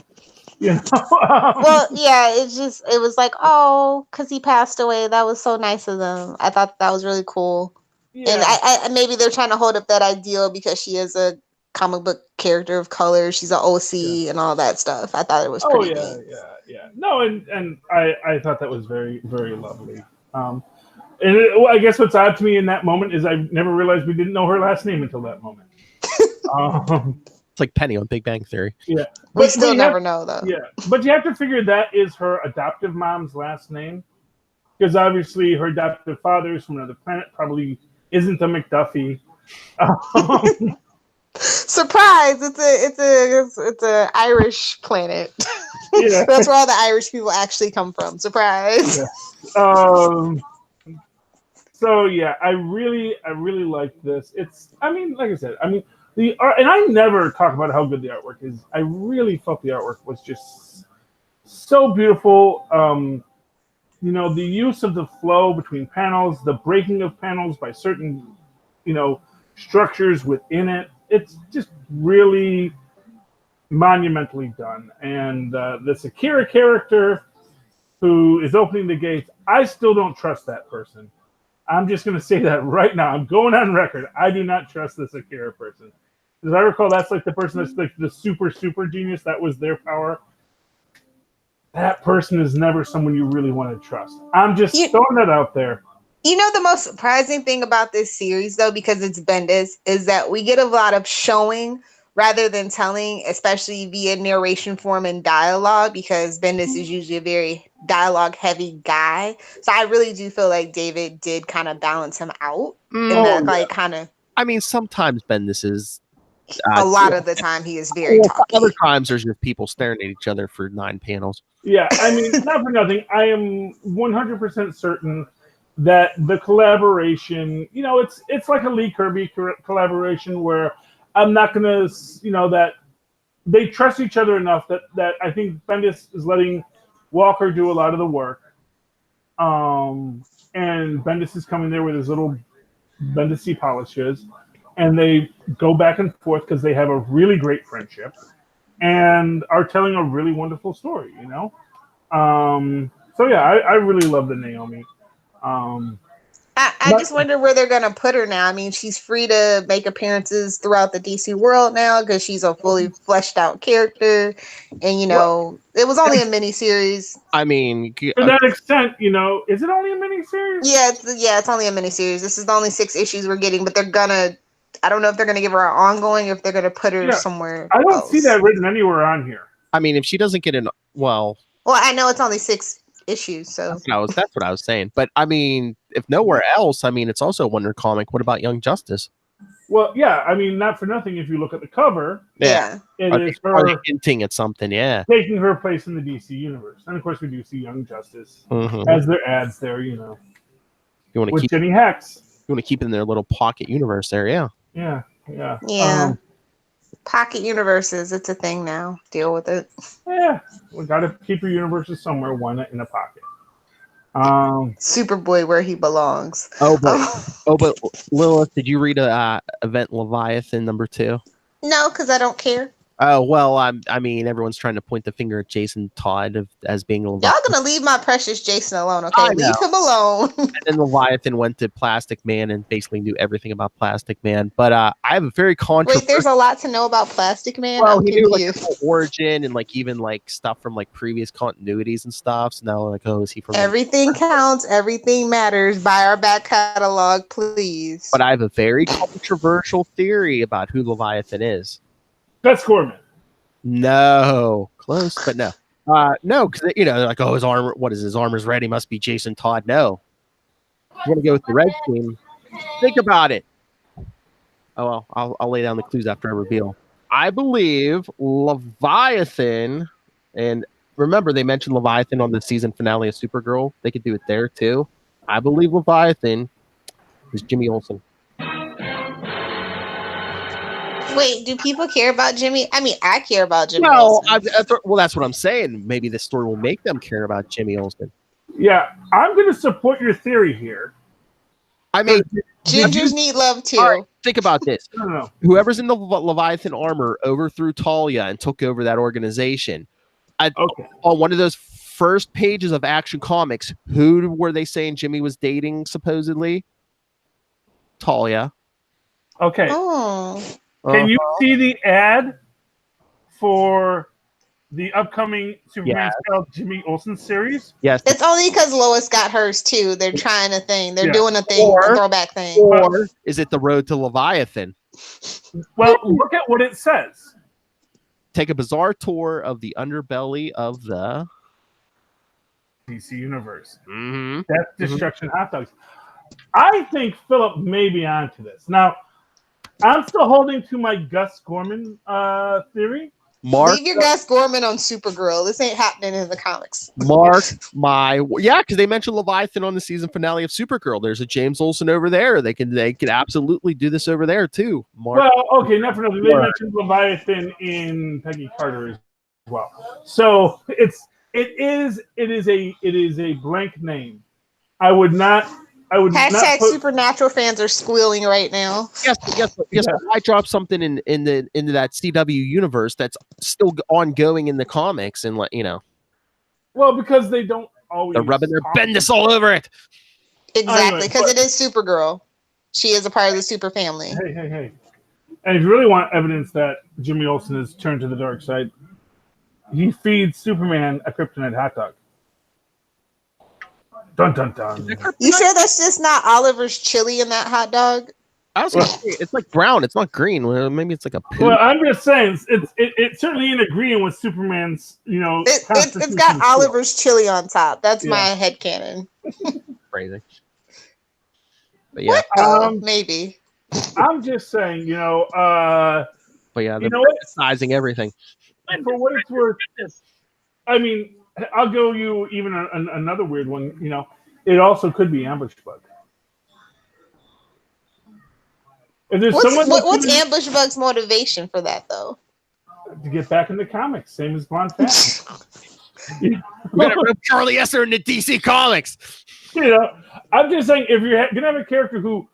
Well, yeah, it was like, oh, because he passed away. That was so nice of them. I thought that was really cool. Yeah. And I maybe they're trying to hold up that ideal because she is a comic book character of color. She's an OC and all that stuff. I thought it was pretty neat. Yeah. No, and I thought that was very, very lovely. And I guess what's odd to me in that moment is I never realized we didn't know her last name until that moment. It's like Penny on Big Bang Theory. Yeah. We still never know, though. Yeah. But you have to figure that is her adoptive mom's last name. Because obviously her adoptive father is from another planet, probably isn't a McDuffie. Surprise! It's a Irish planet. Yeah. That's where all the Irish people actually come from. Surprise! Yeah. So yeah, I really like this. Like I said, The art, and I never talk about how good the artwork is. I really felt the artwork was just so beautiful. The use of the flow between panels, the breaking of panels by certain, structures within it. It's just really monumentally done. And the Akira character who is opening the gates, I still don't trust that person. I'm just going to say that right now. I'm going on record. I do not trust this Akira person. As I recall, that's like the person that's like the super genius. That was their power. That person is never someone you really want to trust. I'm just throwing that out there. The most surprising thing about this series, though, because it's Bendis, is that we get a lot of showing rather than telling, especially via narration form and dialogue, because Bendis is usually a very dialogue-heavy guy. So I really do feel like David did kind of balance him out in that, like, kind of. I mean, sometimes Bendis is. A lot of the time, he is very talky. Other times, there's just people staring at each other for 9 panels. Yeah, I mean, not for nothing. I am 100% certain that the collaboration, it's like a Lee Kirby collaboration where I'm not going to, that they trust each other enough that I think Bendis is letting Walker do a lot of the work. And Bendis is coming there with his little Bendis-y polishes. And they go back and forth because they have a really great friendship and are telling a really wonderful story, So, yeah, I really love the Naomi. I just wonder where they're going to put her now. I mean, she's free to make appearances throughout the DC world now because she's a fully fleshed out character. And, it was only a miniseries. I mean, to that extent, is it only a miniseries? Yeah, it's only a miniseries. This is the only 6 issues we're getting, but they're going to, I don't know if they're going to give her an ongoing or if they're going to put her somewhere I don't else. see that written anywhere on here. I mean, if she doesn't get Well, I know it's only 6 issues, so. That's what I was saying. But, I mean, if nowhere else, I mean, it's also a Wonder comic. What about Young Justice? Well, yeah, I mean, not for nothing. If you look at the cover, it is her hinting at something, taking her place in the DC universe. And, of course, we do see Young Justice as their ads there, You want to with keep Jenny Hex. You want to keep in their little pocket universe there, yeah. Yeah. Pocket universes, it's a thing now. Deal with it. Yeah, we got to keep your universes somewhere, one in a pocket. Superboy where he belongs. But Lilith, did you read Event Leviathan #2? No, because I don't care. Oh, well, I mean, everyone's trying to point the finger at Jason Todd as being Leviathan. Y'all gonna leave my precious Jason alone, okay? Leave him alone. And then Leviathan went to Plastic Man and basically knew everything about Plastic Man. But I have a very controversial... Wait, there's a lot to know about Plastic Man? Well, he knew like the origin and like even like stuff from like previous continuities and stuff. So now like, is he from... Everything counts. Everything matters. Buy our back catalog, please. But I have a very controversial theory about who Leviathan is. That's Gorman. No, close, but no. No, because they're like, his armor. What is his armor's ready? Must be Jason Todd. No, you want to go with the red team? Think about it. Oh well, I'll lay down the clues after I reveal. I believe Leviathan, and remember they mentioned Leviathan on the season finale of Supergirl. They could do it there too. I believe Leviathan is Jimmy Olsen. Wait, do people care about Jimmy? I mean, I care about Jimmy Olsen. Well, that's what I'm saying. Maybe this story will make them care about Jimmy Olsen. Yeah, I'm going to support your theory here. I mean, gingers need love too. Right, think about this. No. Whoever's in the Leviathan armor overthrew Talia and took over that organization. On one of those first pages of Action Comics, who were they saying Jimmy was dating supposedly? Talia. Okay. Oh. Can you see the ad for the upcoming Superman spelled Jimmy Olsen series? Yes. It's only because Lois got hers too. They're trying a thing. They're doing a thing, a throwback thing. Or is it the road to Leviathan? Well, look at what it says. Take a bizarre tour of the underbelly of the DC universe. Mm-hmm. Death, destruction, hot dogs. I think Philip may be onto this. Now, I'm still holding to my Gus Gorman theory. Leave your Gus Gorman on Supergirl. This ain't happening in the comics. Because they mentioned Leviathan on the season finale of Supergirl. There's a James Olsen over there. They could absolutely do this over there too. Well, okay, not for nothing. They mentioned Leviathan in Peggy Carter as well. So it is a blank name. I would not Hashtag put, Supernatural fans are squealing right now. Yes. I dropped something into that CW universe that's still ongoing in the comics, and well, because they don't always. They're rubbing their Bendis all over it. Exactly, because it is Supergirl. She is a part of the super family. Hey. And if you really want evidence that Jimmy Olsen has turned to the dark side, he feeds Superman a kryptonite hot dog. Dun dun dun. You sure that's just not Oliver's chili in that hot dog? I was gonna say, it's like brown. It's not green. Well, maybe it's like a poop. Well, I'm just saying it's certainly in agreeing with Superman's. It's got Oliver's chili on top. That's my headcanon. Crazy. But yeah, maybe. I'm just saying, but yeah, they're sizing everything. For what it's worth, I mean, I'll go you even another weird one. It also could be Ambush Bug. If there's what's Ambush Bug's motivation for that, though? To get back in the comics, same as Blonde Phantom. We're gonna rip Charlie Esser into DC Comics. I'm just saying, if you're gonna have a character who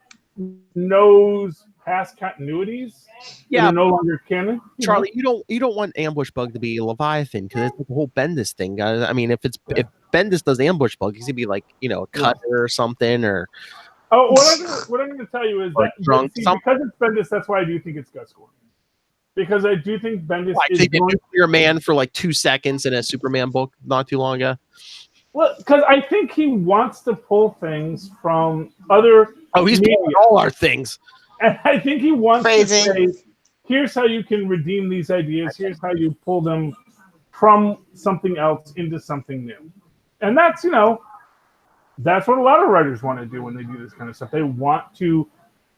knows past continuities, they're no longer canon. Charlie, you don't want Ambush Bug to be Leviathan because it's the whole Bendis thing. I mean, if Bendis does Ambush Bug, he's gonna be like a cutter or something or. Oh, what I'm going to tell you is that because it's Bendis, that's why I do think it's Gus Gorman. Because I do think Bendis is going to be your man for like 2 seconds in a Superman book not too long ago. Well, because I think he wants to pull things from other. Oh, he's pulling all our things. And I think he wants to say, here's how you can redeem these ideas. Here's how you pull them from something else into something new. And that's, that's what a lot of writers want to do when they do this kind of stuff. They want to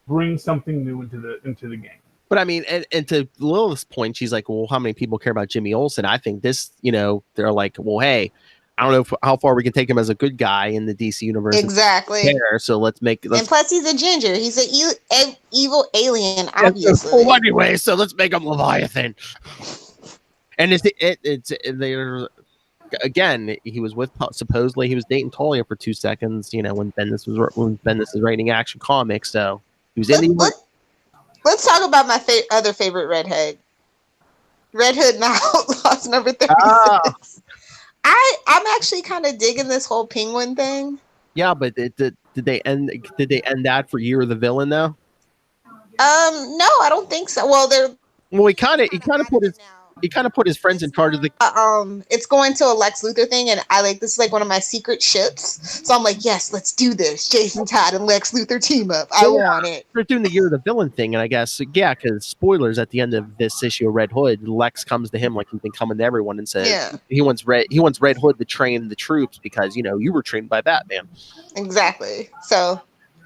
bring something new into the game. But I mean, and to Lilith's point, she's like, well, how many people care about Jimmy Olsen? I think this, they're like, well, hey, I don't know how far we can take him as a good guy in the DC universe. Exactly. So and plus, he's a ginger. He's an evil alien, obviously. Well, anyway, so let's make him Leviathan. And they're. Again, he was supposedly he was dating Talia for 2 seconds. When Bendis was writing Action Comics, so he was in the. Let's talk about my other favorite redhead, Red Hood and the Outlaws number 36. I'm actually kind of digging this whole Penguin thing. Yeah, but did they end that for Year of the Villain though? No, I don't think so. Well, he kind of put his friends in charge of the. It's going to a Lex Luthor thing, and this is like one of my secret ships. So I'm like, yes, let's do this. Jason Todd and Lex Luthor team up. I want it. They're doing the Year of the Villain thing, and I guess because spoilers at the end of this issue of Red Hood, Lex comes to him like he's been coming to everyone and says he wants Red Hood to train the troops because you were trained by Batman. Exactly. So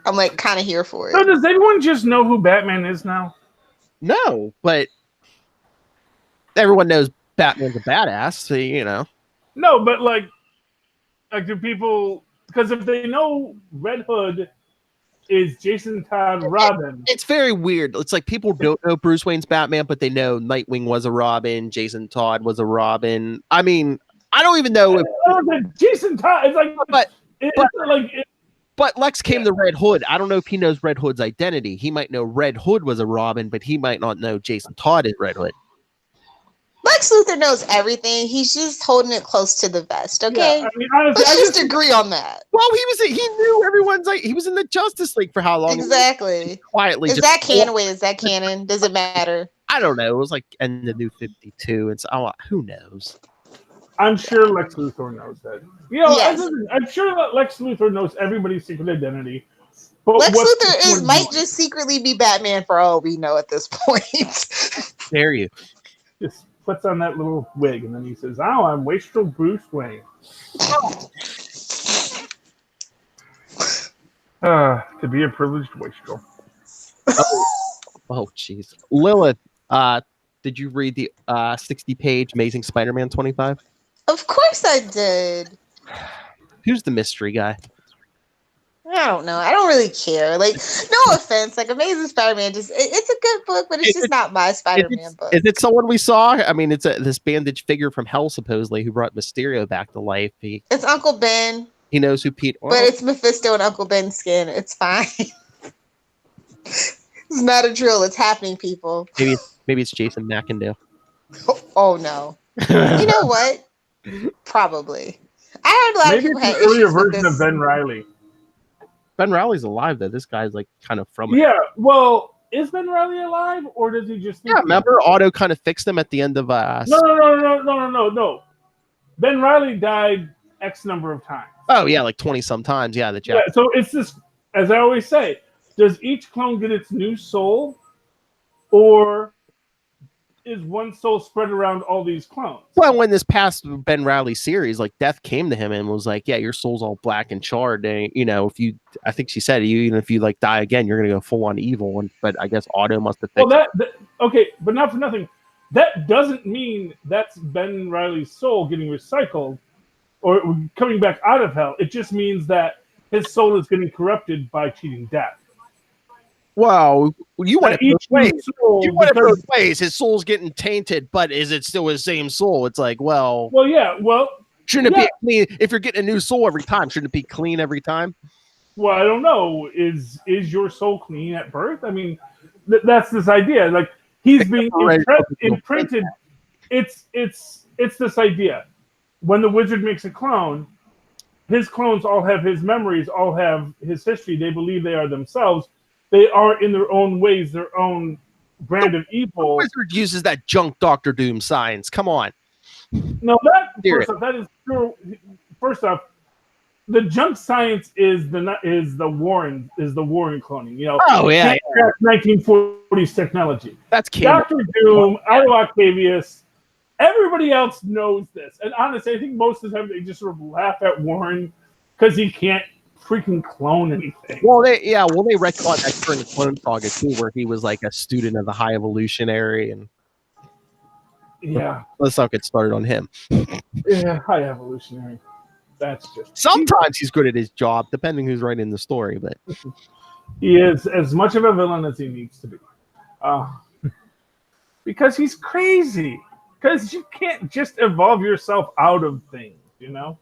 I'm like kind of here for it. So does everyone just know who Batman is now? No, but. Everyone knows Batman's a badass, so No, but like do people? Because if they know Red Hood is Jason Todd Robin, it's very weird. It's like people don't know Bruce Wayne's Batman, but they know Nightwing was a Robin, Jason Todd was a Robin. I mean, I don't even know if Jason Todd. It's like, but Lex came to Red Hood. I don't know if he knows Red Hood's identity. He might know Red Hood was a Robin, but he might not know Jason Todd is Red Hood. Lex Luthor knows everything. He's just holding it close to the vest. Okay, yeah, I mean, honestly, let's just agree on that. Well, he knew everyone's he was in the Justice League for how long? Exactly. Quietly. Is that canon? Wait, is that canon? Does it matter? I don't know. It was like in the New 52. It's who knows. I'm sure Lex Luthor knows that. Yes. I'm sure that Lex Luthor knows everybody's secret identity. But Lex Luthor might just secretly be Batman for all we know at this point. Dare you? Just puts on that little wig and then he says, "Oh, I'm Wastrel Bruce Wayne." To be a privileged wastrel. Oh, jeez. Lilith, Did you read the 60-page Amazing Spider-Man 25? Of course I did. Who's the mystery guy? I don't know. I don't really care. Like, no offense. Like, Amazing Spider-Man, it's a good book, but it's just not my Spider-Man book. Is it someone we saw? I mean, it's this bandaged figure from hell, supposedly, who brought Mysterio back to life. It's Uncle Ben. He knows who Pete. But it's Mephisto and Uncle Ben's skin. It's fine. It's not a drill. It's happening, people. Maybe it's Jason McIndale. Oh no. You know what? Probably. I heard a lot of people had an earlier issues with version this. of Ben Reilly. Ben Reilly's alive though. This guy's like kind of from it. Yeah. Well, is Ben Reilly alive, or does he just? Yeah. Remember, Otto kind of fixed him at the end of. No. Ben Reilly died X number of times. Oh yeah, like 20 some times. Yeah, Yeah. So it's this, as I always say, does each clone get its new soul, or is one soul spread around all these clones? Well, when this past Ben Reilly series, like Death came to him and was like, "Yeah, your soul's all black and charred. And, you know, I think she said, even if you like die again, you're gonna go full on evil." But I guess Otto must have fixed. Well, okay, but not for nothing. That doesn't mean that's Ben Reilly's soul getting recycled or coming back out of hell. It just means that his soul is getting corrupted by cheating death. Well, you want it both ways. You want it because- both ways. His soul's getting tainted, but is it still his same soul? It's like, well, yeah. Well, shouldn't it be clean? If you're getting a new soul every time, shouldn't it be clean every time? Well, I don't know. Is your soul clean at birth? I mean, that's this idea. Like he's being imprinted. It's this idea. When the wizard makes a clone, his clones all have his memories, all have his history. They believe they are themselves. They are in their own ways, their own brand of evil. The wizard uses that junk Doctor Doom science. Come on. No, that is true. First off, the junk science is the Warren cloning. You know. Oh yeah. 1940s technology. That's Doctor Doom, Otto Octavius. Everybody else knows this, and honestly, I think most of the time they just sort of laugh at Warren because he can't freaking clone anything. Well, they retconned that during the Clone Saga too, where he was like a student of the High Evolutionary, and let's not get started on him. Yeah, High Evolutionary. That's just sometimes he's good at his job, depending who's writing the story. But he is as much of a villain as he needs to be, because he's crazy. Because you can't just evolve yourself out of things, you know.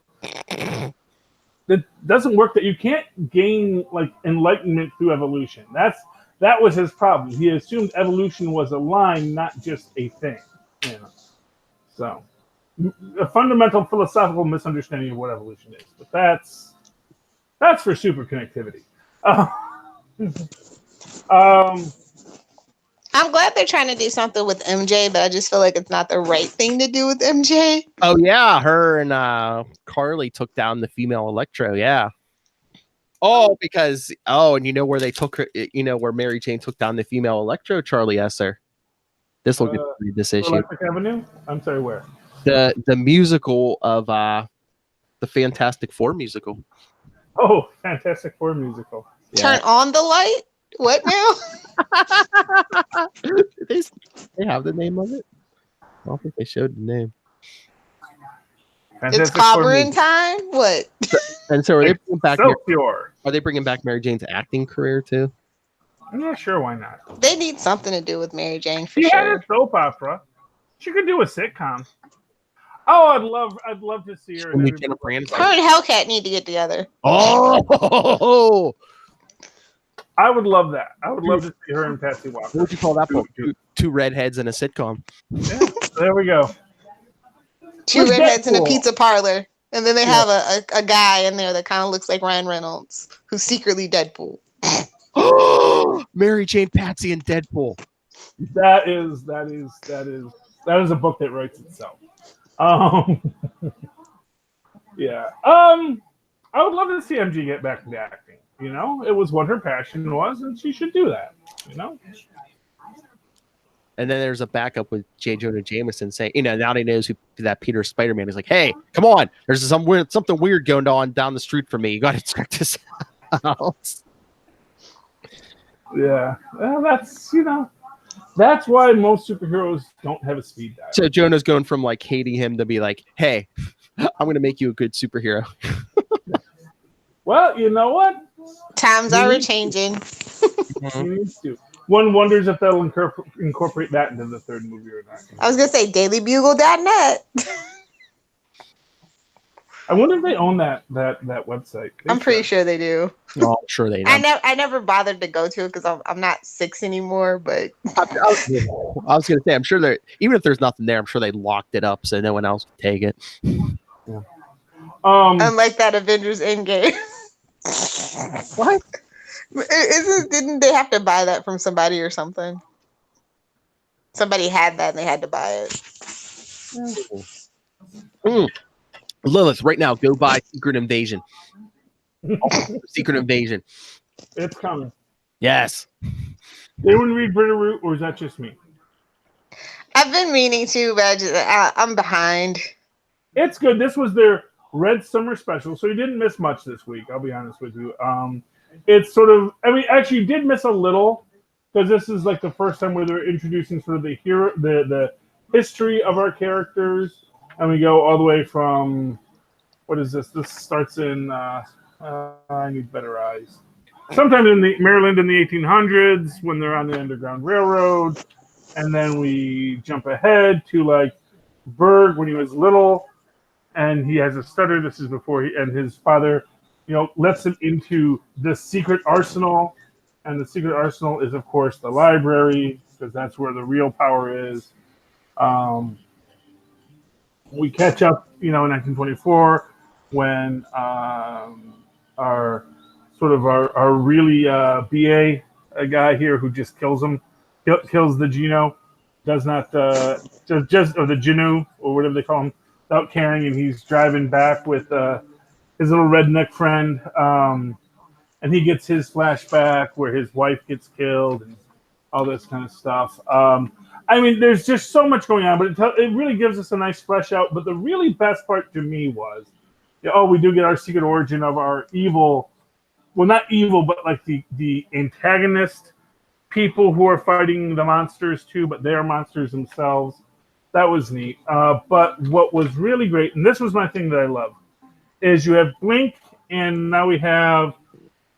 That doesn't work. That you can't gain like enlightenment through evolution. That was his problem. He assumed evolution was a line, not just a thing. You know? So a fundamental philosophical misunderstanding of what evolution is. But that's for super connectivity. I'm glad they're trying to do something with MJ, but I just feel like it's not the right thing to do with MJ. Oh yeah, her and Carly took down the female Electro. Yeah. Oh, because and you know where they took her? You know where Mary Jane took down the female Electro? Charlie Esser. This will get read this issue. Electric Avenue. I'm sorry, where? The musical of the Fantastic Four musical. Oh, Fantastic Four musical. Turn on the light. What now? They have the name of it. I don't think they showed the name. It's clobbering time. What? And so are they bringing back? Pure. Are they bringing back Mary Jane's acting career too? I'm not sure why not. They need something to do with Mary Jane for sure. Yeah, a soap opera. She could do a sitcom. Oh, I'd love to see her. Her and Hellcat need to get together. Oh. I would love that. I would love to see her and Patsy Walker. What would you call that book? Two redheads in a sitcom. Yeah, there we go. Two redheads in a pizza parlor. And then they have a guy in there that kind of looks like Ryan Reynolds, who's secretly Deadpool. Mary Jane, Patsy, and Deadpool. That is a book that writes itself. Yeah. I would love to see MG get back into acting. You know, it was what her passion was, and she should do that. You know. And then there's a backup with J. Jonah Jameson saying, you know, now he knows who that Peter Spider-Man is. Like, hey, come on, there's something weird going on down the street from me. You got to check this out. Yeah, well, that's That's why most superheroes don't have a speed dial. So Jonah's going from like hating him to be like, hey, I'm going to make you a good superhero. Well, you know what? Times are changing. He needs to. One wonders if they'll incorporate that into the third movie or not. I was gonna say dailybugle.net. I wonder if they own that website. I'm pretty sure they do. Oh, I'm sure they do. I never bothered to go to it because I'm not 6 anymore. But I was going to say, I'm sure that even if there's nothing there, I'm sure they locked it up so no one else can take it. Yeah. Unlike that Avengers Endgame. What? Didn't they have to buy that from somebody or something? Somebody had that and they had to buy it. Lilith, right now, go buy Secret Invasion. Secret Invasion. It's coming. Yes. Anyone read Bitterroot, or is that just me? I've been meaning to, but I'm behind. It's good. This was their Red Summer special, so you didn't miss much this week. I'll be honest with you. It's sort of, I mean, actually, you did miss a little because this is like the first time where they're introducing sort of the history of our characters, and we go all the way from what is this? This starts in I need better eyes. Sometime in Maryland in the 1800s when they're on the Underground Railroad, and then we jump ahead to like Berg when he was little, and he has a stutter. This is before his father, lets him into the secret arsenal, and the secret arsenal is of course the library because that's where the real power is. We catch up, in 1924 when our really BA guy here who just kills him, kills the Geno, does not just or the Genu or whatever they call him, without caring, and he's driving back with his little redneck friend, and he gets his flashback where his wife gets killed and all this kind of stuff. I mean, there's just so much going on, but it really gives us a nice flesh out. But the really best part to me was, we do get our secret origin of our evil, well, not evil, but like the antagonist people who are fighting the monsters too, but they are monsters themselves. That was neat. But what was really great, and this was my thing that I love, is you have Blink, and now we have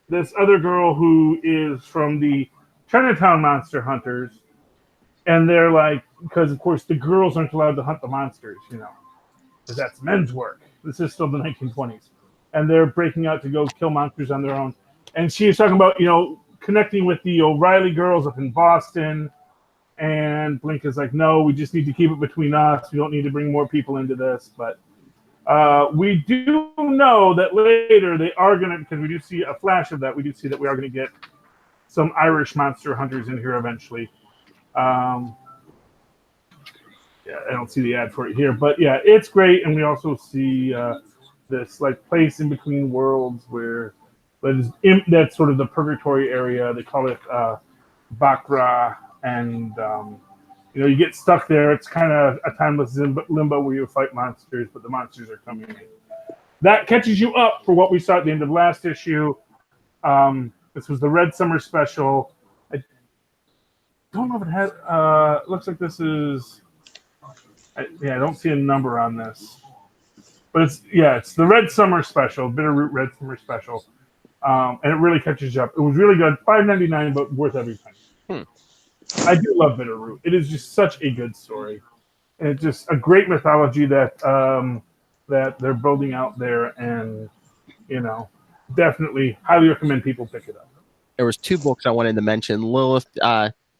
this other girl who is from the Chinatown Monster Hunters, and they're like, because of course the girls aren't allowed to hunt the monsters, because that's men's work. This is still the 1920s, and they're breaking out to go kill monsters on their own. And she is talking about, connecting with the O'Reilly girls up in Boston, and Blink is like, no, we just need to keep it between us. We don't need to bring more people into this, but we do know that later they are going to, because we do see a flash of that, we do see that we are going to get some Irish monster hunters in here eventually. Yeah, I don't see the ad for it here, but yeah, it's great. And we also see this like place in between worlds where that's sort of the purgatory area. They call it Bakra, and you get stuck there. It's kind of a timeless limbo where you fight monsters, but the monsters are coming in. That catches you up for what we saw at the end of last issue. This was the Red Summer special. I don't know if it had. Looks like this is. I don't see a number on this, but it's the Red Summer special, Bitterroot Red Summer special, and it really catches you up. It was really good, $5.99, but worth every penny. I do love Bitterroot. It is just such a good story, and it's just a great mythology that that they're building out there, and definitely highly recommend people pick it up. There was 2 books I wanted to mention. Lilith,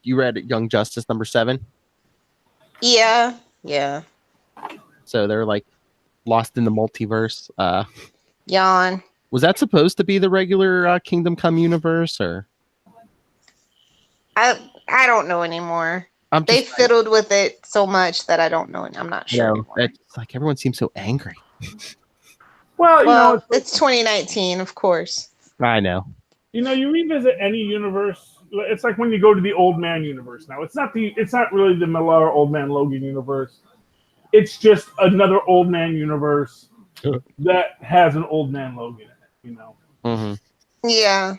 you read Young Justice #7? Yeah. So they're like lost in the multiverse. Yawn. Was that supposed to be the regular Kingdom Come universe, or? I don't know anymore. They fiddled with it so much that I don't know. I'm not sure anymore. It's like everyone seems so angry. Well, it's 2019, of course. I know. You revisit any universe. It's like when you go to the Old Man universe now. It's not really the Millar Old Man Logan universe. It's just another Old Man universe that has an Old Man Logan in it. Mm-hmm. Yeah.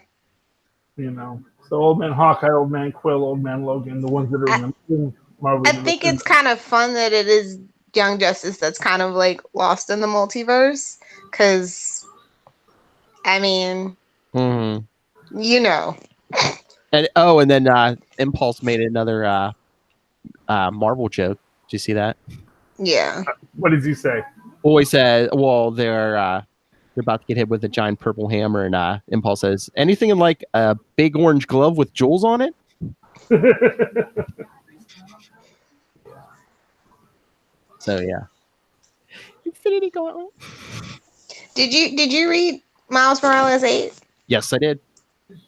So Old Man Hawkeye, Old Man Quill, Old Man Logan, the ones that are in the Marvel I Universe. think it's kind of fun that it is Young Justice that's kind of like lost in the multiverse. Because, I mean, you know. And then Impulse made another Marvel joke. Did you see that? Yeah. What does he say? Always said, well, they're about to get hit with a giant purple hammer, and Impulse says, anything in like a big orange glove with jewels on it? So yeah. Infinity Gauntlet. Did you read Miles Morales 8? Yes, I did.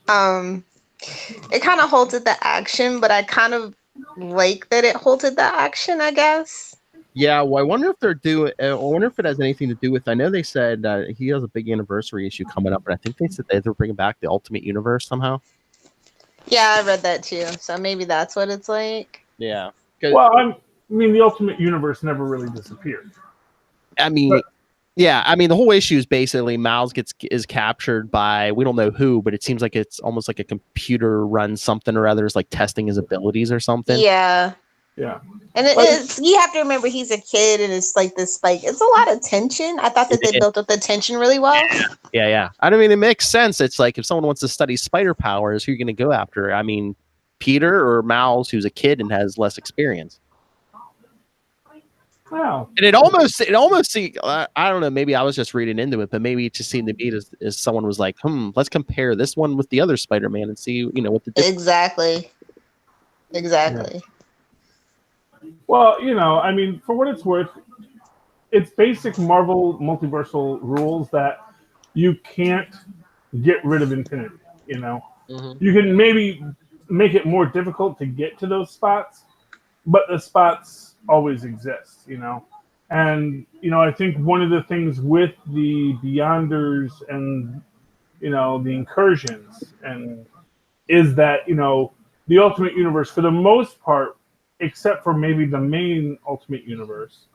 It kind of halted the action, but I kind of like that it halted the action, I guess. Yeah, well, I wonder if they're doing. I wonder if it has anything to do with. I know they said he has a big anniversary issue coming up, and I think they said they're bringing back the Ultimate Universe somehow. Yeah, I read that too. So maybe that's what it's like. Yeah. Well, I mean, the Ultimate Universe never really disappeared. I mean, yeah. I mean, the whole issue is basically Miles is captured by we don't know who, but it seems like it's almost like a computer run something or other is like testing his abilities or something. Yeah. Yeah. And it's you have to remember he's a kid and it's like this like it's a lot of tension. I thought that they built up the tension really well. Yeah. I mean, it makes sense. It's like if someone wants to study spider powers, who are you going to go after? I mean, Peter or Miles, who's a kid and has less experience. Wow. And it almost I don't know, maybe I was just reading into it, but maybe it just seemed to me as someone was like, let's compare this one with the other Spider-Man and see, what the difference. Exactly. Yeah. Well, I mean, for what it's worth, it's basic Marvel multiversal rules that you can't get rid of Infinity, You can maybe make it more difficult to get to those spots, but the spots always exist, And, I think one of the things with the Beyonders and, the incursions and is that, the Ultimate Universe, for the most part, except for maybe the main Ultimate Universe,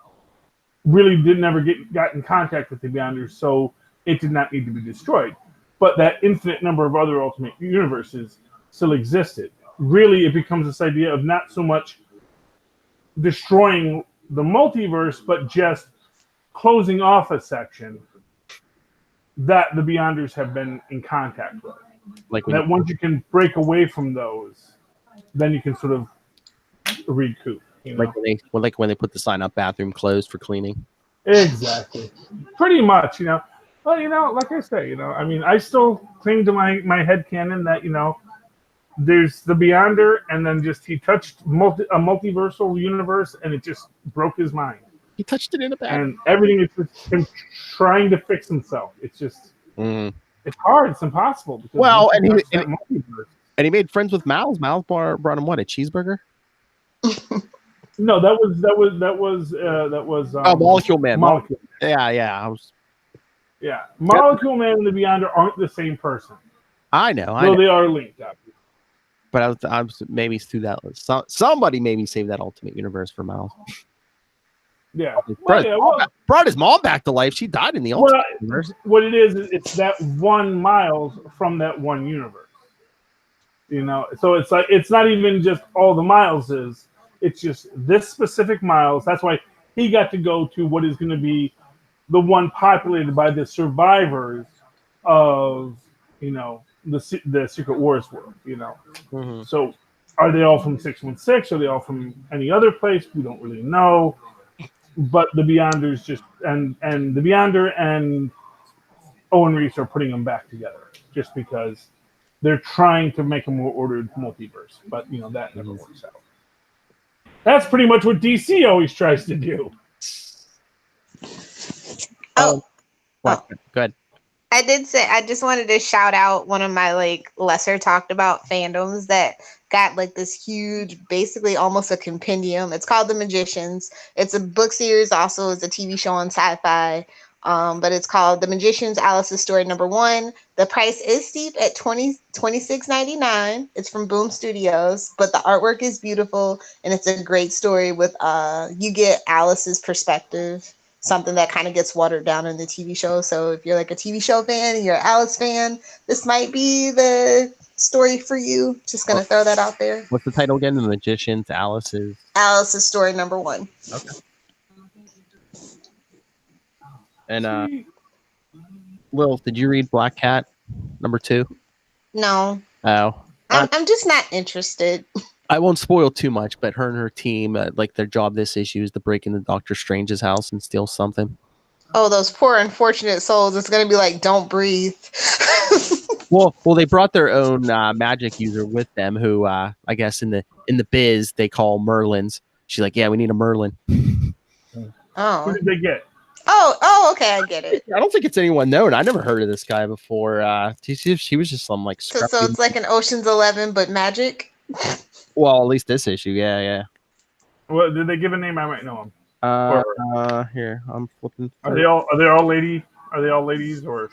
really never got in contact with the Beyonders, so it did not need to be destroyed. But that infinite number of other Ultimate Universes still existed. Really, it becomes this idea of not so much destroying the multiverse, but just closing off a section that the Beyonders have been in contact with. Like that once you can break away from those, then you can sort of recoup. Like when they put the sign up, bathroom closed for cleaning. Exactly. Pretty much, Well, like I say, I mean, I still cling to my headcanon that, there's the Beyonder, and then just he touched a multiversal universe, and it just broke his mind. He touched it in a bathroom. And everything is just him trying to fix himself. It's just, it's hard. It's impossible. Well, and he made friends with Miles. Miles brought him what, a cheeseburger? No, that was Molecule Man. Molecule. Yeah. Molecule Man and the Beyonder aren't the same person. I know. Well, they are linked, obviously. But I was maybe through that. Somebody made me save that Ultimate Universe for Miles. Yeah. Brought his mom back to life. She died in the Ultimate Universe. What it is, it's that one Miles from that one universe. So it's like it's not even just all the Mileses. It's just this specific Miles. That's why he got to go to what is going to be the one populated by the survivors of, the Secret Wars world, So are they all from 616? Are they all from any other place? We don't really know. But the Beyonders just and the Beyonder and Owen Reese are putting them back together just because they're trying to make a more ordered multiverse. But that never works out. That's pretty much what DC always tries to do. Go ahead. I did say I just wanted to shout out one of my lesser talked about fandoms that got this huge, basically almost a compendium. It's called The Magicians. It's a book series, also is a TV show on Sci-Fi. But it's called The Magicians, Alice's Story #1. The price is steep at $26.99. It's from Boom Studios, but the artwork is beautiful and it's a great story with you get Alice's perspective. Something that kind of gets watered down in the TV show. So if you're a TV show fan and you're an Alice fan, this might be the story for you. Just gonna throw that out there. What's the title again? The Magician's Alice's. Alice's story number 1. Okay. And Lilith, did you read Black Cat number 2? No, Oh, I'm just not interested. I won't spoil too much, but her and her team, like their job this issue is to break into Doctor Strange's house and steal something. Oh, those poor unfortunate souls. It's gonna be like, don't breathe. Well, they brought their own magic user with them, who I guess in the biz they call Merlins. She's like, yeah, we need a Merlin. Oh. Who did they get? Oh, okay, I get it. I don't think it's anyone known. I never heard of this guy before. She was just some like. So it's like an Ocean's 11, but magic. Well, at least this issue, yeah. Well, did they give a name? I might know him. Here I'm flipping. Are they all lady? Are they all ladies or?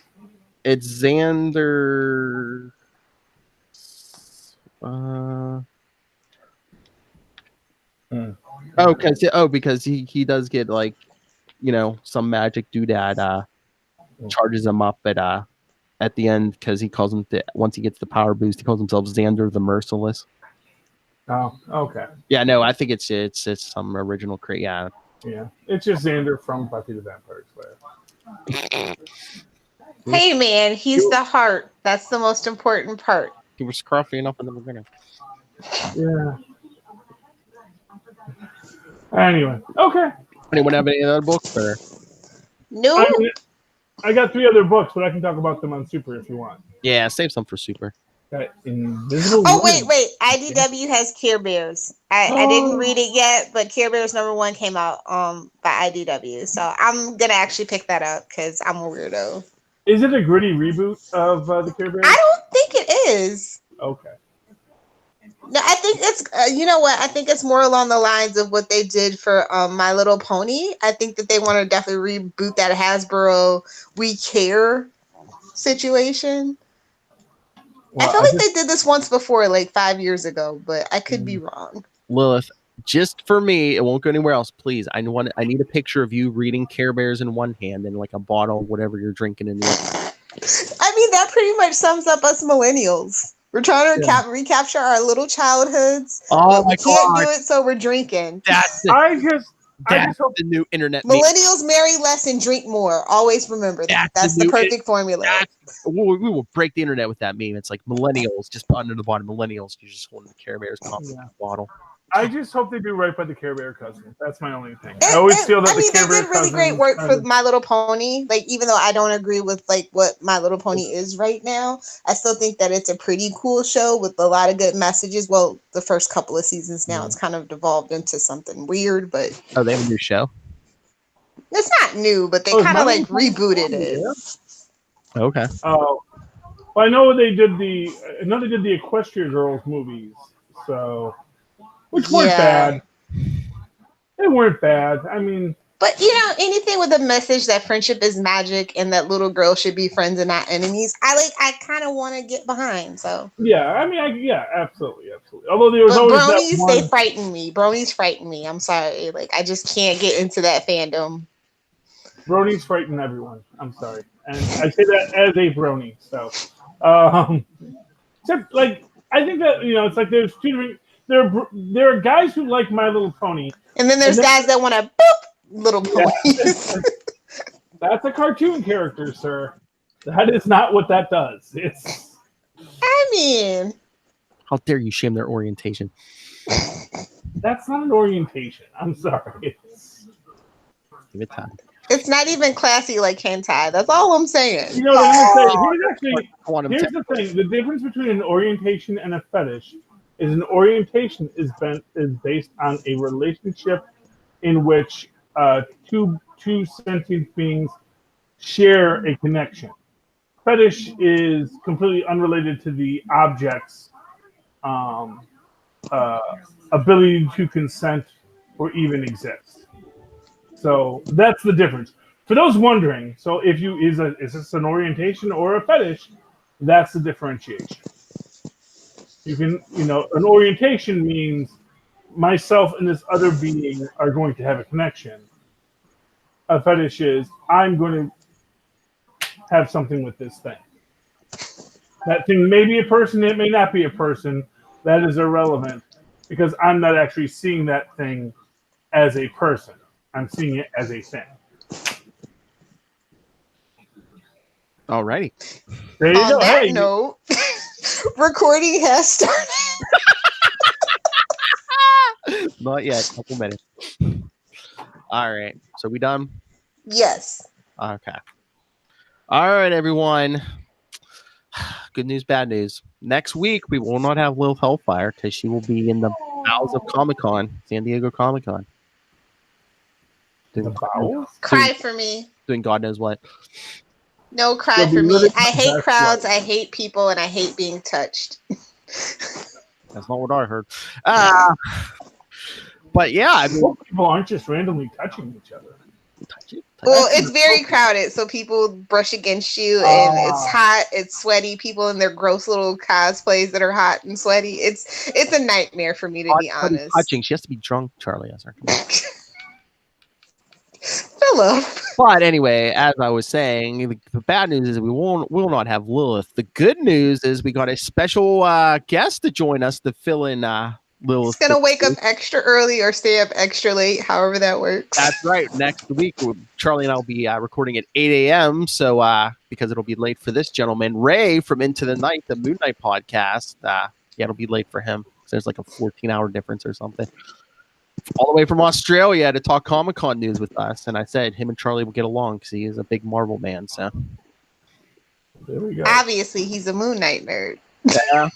It's Xander. Because he does get like, some magic doodad charges him up at the end, because he calls him once he gets the power boost, he calls himself Xander the Merciless. Oh, okay. Yeah, no, I think it's some original crate. Yeah, it's just Xander from Buffy the Vampire Slayer. Hey man, he's the heart. That's the most important part. He was scruffy enough in the beginning. Yeah. Anyway, okay. Anyone have any other books? Or? No. I got 3 other books, but I can talk about them on Super if you want. Yeah, save some for Super. Invisible wait. IDW has Care Bears. I didn't read it yet, but Care Bears number 1 came out by IDW. So I'm going to actually pick that up because I'm a weirdo. Is it a gritty reboot of the Care Bears? I don't think it is. Okay. No, I think it's, you know what? I think it's more along the lines of what they did for My Little Pony. I think that they want to definitely reboot that Hasbro We Care situation. Well, I feel like they did this once before, like 5 years ago, but I could be wrong. Lilith, just for me, it won't go anywhere else, please. I need a picture of you reading Care Bears in one hand and like a bottle of whatever you're drinking in the other. I mean, that pretty much sums up us millennials. We're trying to recapture our little childhoods. Oh my God. We can't do it, so we're drinking. That's hope the new internet. Millennials marry less and drink more. Always remember that. That's the perfect formula. We will break the internet with that meme. It's like millennials, just under the bottom. Millennials, you're just holding the Care Bears bottle. I just hope they do right by the Care Bear cousin. That's my only thing. I always feel that the Care Bear did really great work for My Little Pony. Like, even though I don't agree with like what My Little Pony is right now, I still think that it's a pretty cool show with a lot of good messages. Well, the first couple of seasons now, it's kind of devolved into something weird, but they have a new show. It's not new, but they kind of like rebooted it. Yeah. Okay. Oh, well, I know they did the Equestria Girls movies, so. Which weren't bad. They weren't bad. I mean, but anything with a message that friendship is magic and that little girls should be friends and not enemies, I kind of want to get behind. So yeah, I mean, absolutely. Although there was always bronies, they frighten me. Bronies frighten me. I'm sorry, like I just can't get into that fandom. Bronies frighten everyone. I'm sorry, and I say that as a brony. So, except like I think that it's like there's two different. There are guys who like My Little Pony. And then there's guys that want to boop little ponies. That's a cartoon character, sir. That is not what that does. I mean. How dare you shame their orientation? That's not an orientation. I'm sorry. Give it time. It's not even classy like hentai. That's all I'm saying. You know what I'm saying? Here's the thing. The difference between an orientation and a fetish is an orientation is based on a relationship in which two sentient beings share a connection. Fetish is completely unrelated to the object's ability to consent or even exist. So that's the difference. For those wondering, so is this an orientation or a fetish? That's the differentiation. You can, an orientation means myself and this other being are going to have a connection. A fetish is I'm going to have something with this thing. That thing may be a person, it may not be a person. That is irrelevant because I'm not actually seeing that thing as a person. I'm seeing it as a thing. Alrighty. There you On go. that Hey, note, recording has started. Not yet. Couple minutes. All right. So we done? Yes. Okay. All right, everyone. Good news, bad news. Next week we will not have Lil Hellfire because she will be in the bowels of Comic-Con, San Diego Comic-Con. the bowels? Cry for me. Doing God knows what. No, cry You'll be for me. living I the hate best crowds. life. I hate people, and I hate being touched. That's not what I heard. But yeah, I mean, Most people aren't just randomly touching each other. touch it. Well, it's very crowded, so people brush against you, and it's hot, it's sweaty. People in their gross little cosplays that are hot and sweaty. It's a nightmare for me, to be honest. Touching. She has to be drunk, Charlie. Yes, Philip. But anyway, as I was saying, the bad news is we will not have Lilith. The good news is we got a special guest to join us to fill in Lilith. He's gonna wake up extra early or stay up extra late, however that works. That's right. Next week, Charlie and I will be recording at 8 a.m. So because it'll be late for this gentleman, Ray from Into the Night, the Moon Knight podcast. Yeah, it'll be late for him. So there's like a 14-hour difference or something. All the way from Australia to talk Comic-Con news with us. And I said him and Charlie will get along because he is a big Marvel man. So there we go. Obviously, he's a Moon Knight nerd. Yeah.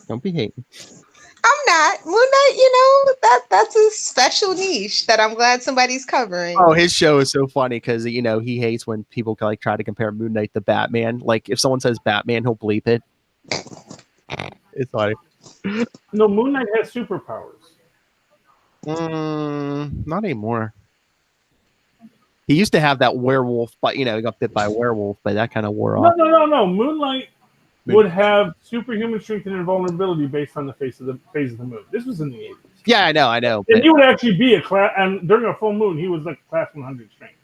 Don't be hating. I'm not. Moon Knight, that's a special niche that I'm glad somebody's covering. Oh, his show is so funny because he hates when people like try to compare Moon Knight to Batman. Like if someone says Batman, he'll bleep it. It's funny. No, Moon Knight has superpowers. Not anymore. He used to have that werewolf, but he got bit by a werewolf, but that kind of wore off. No. Moonlight would have superhuman strength and invulnerability based on the phase of the moon. This was in the 80s. Yeah, I know. And he would actually be a class, and during a full moon, he was like class 100 strength.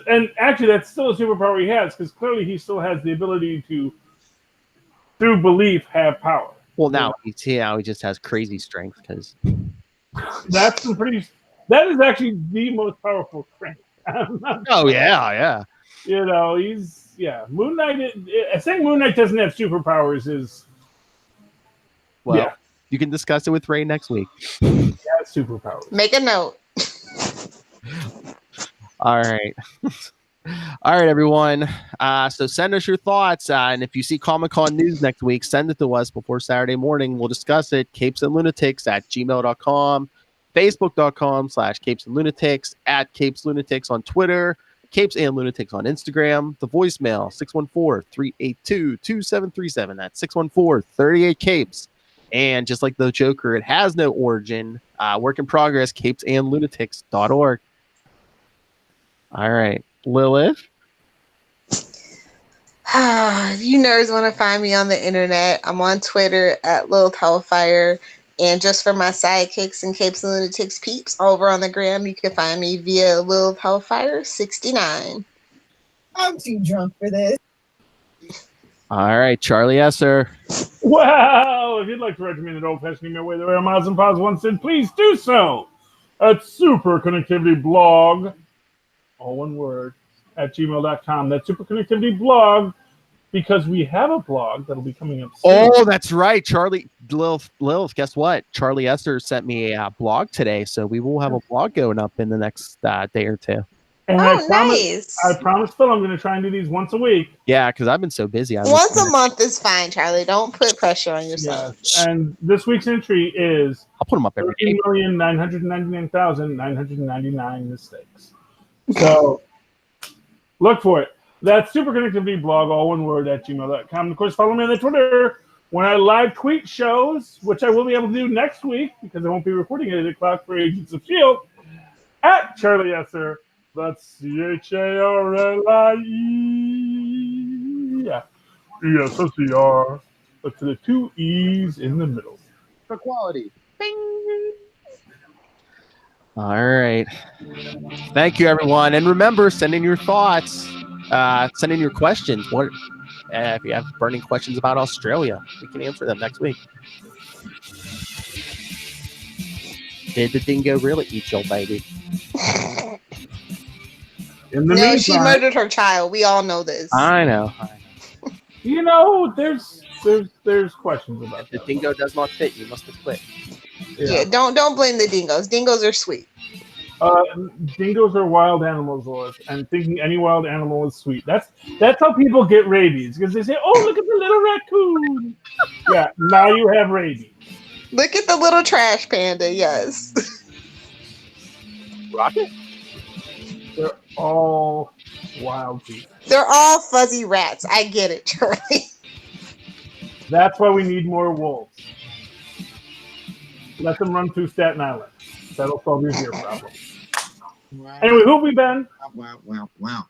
And actually, that's still a superpower he has, because clearly he still has the ability to, through belief, have power. Well, now he just has crazy strength because that is actually the most powerful strength. Oh yeah. Moon Knight. Saying Moon Knight doesn't have superpowers is You can discuss it with Ray next week. Yeah, superpowers. Make a note. All right. All right, everyone. So send us your thoughts. And if you see Comic-Con news next week, send it to us before Saturday morning. We'll discuss it. capesandlunatics@gmail.com, facebook.com/capesandlunatics, @capeslunatics on Twitter, Capes and Lunatics on Instagram. The voicemail, 614-382-2737. That's 614-38-CAPES. And just like the Joker, it has no origin. Work in progress, capesandlunatics.org. All right. Lilith? You nerds want to find me on the internet. I'm on Twitter @Lilith Hellfire. And just for my sidekicks and Capes and Lunatics peeps over on the gram, you can find me via Lilith Hellfire 69. I'm too drunk for this. All right, Charlie Esser. Well, if you'd like to write to me in an old-fashioned email way, there are miles and miles once said, please do so at superconnectivityblog, all one word, @gmail.com. That's superconnectivityblog, because we have a blog that'll be coming up soon. Oh, that's right. Lilith, guess what? Charlie Esser sent me a blog today, so we will have a blog going up in the next day or two. And nice. I promise Phil I'm going to try and do these once a week. Yeah, because I've been so busy. Once a month is fine, Charlie. Don't put pressure on yourself. Yes. And this week's entry is I'll put them up every day. 13,999,999 mistakes. So look for it. That's Superconnectivity Blog, all one word, @gmail.com. And of course, follow me on the Twitter when I live tweet shows, which I will be able to do next week because I won't be recording at 8 o'clock for Agents of S.H.I.E.L.D. @Charlie Esser. That's CHARLIE. Yeah. ESSER. But to the two E's in the middle. For quality. Bing. All right. Thank you, everyone. And remember, send in your thoughts. Send in your questions. What if you have burning questions about Australia? We can answer them next week. Did the dingo really eat your baby? In the No, she meantime, murdered her child. We all know this. I know. you know, there's questions about The that. dingo does not fit. You must have quit. Yeah, don't blame the dingoes. Dingoes are sweet. Dingoes are wild animals, Lois, and thinking any wild animal is sweet. That's how people get rabies, because they say, "Oh, look at the little raccoon." Yeah, now you have rabies. Look at the little trash panda. Yes. Rocket? They're all wild people. They're all fuzzy rats. I get it, Charlie. That's why we need more wolves. Let them run through Staten Island. That'll solve your deer problem. Wow. Anyway, who've we been? Wow.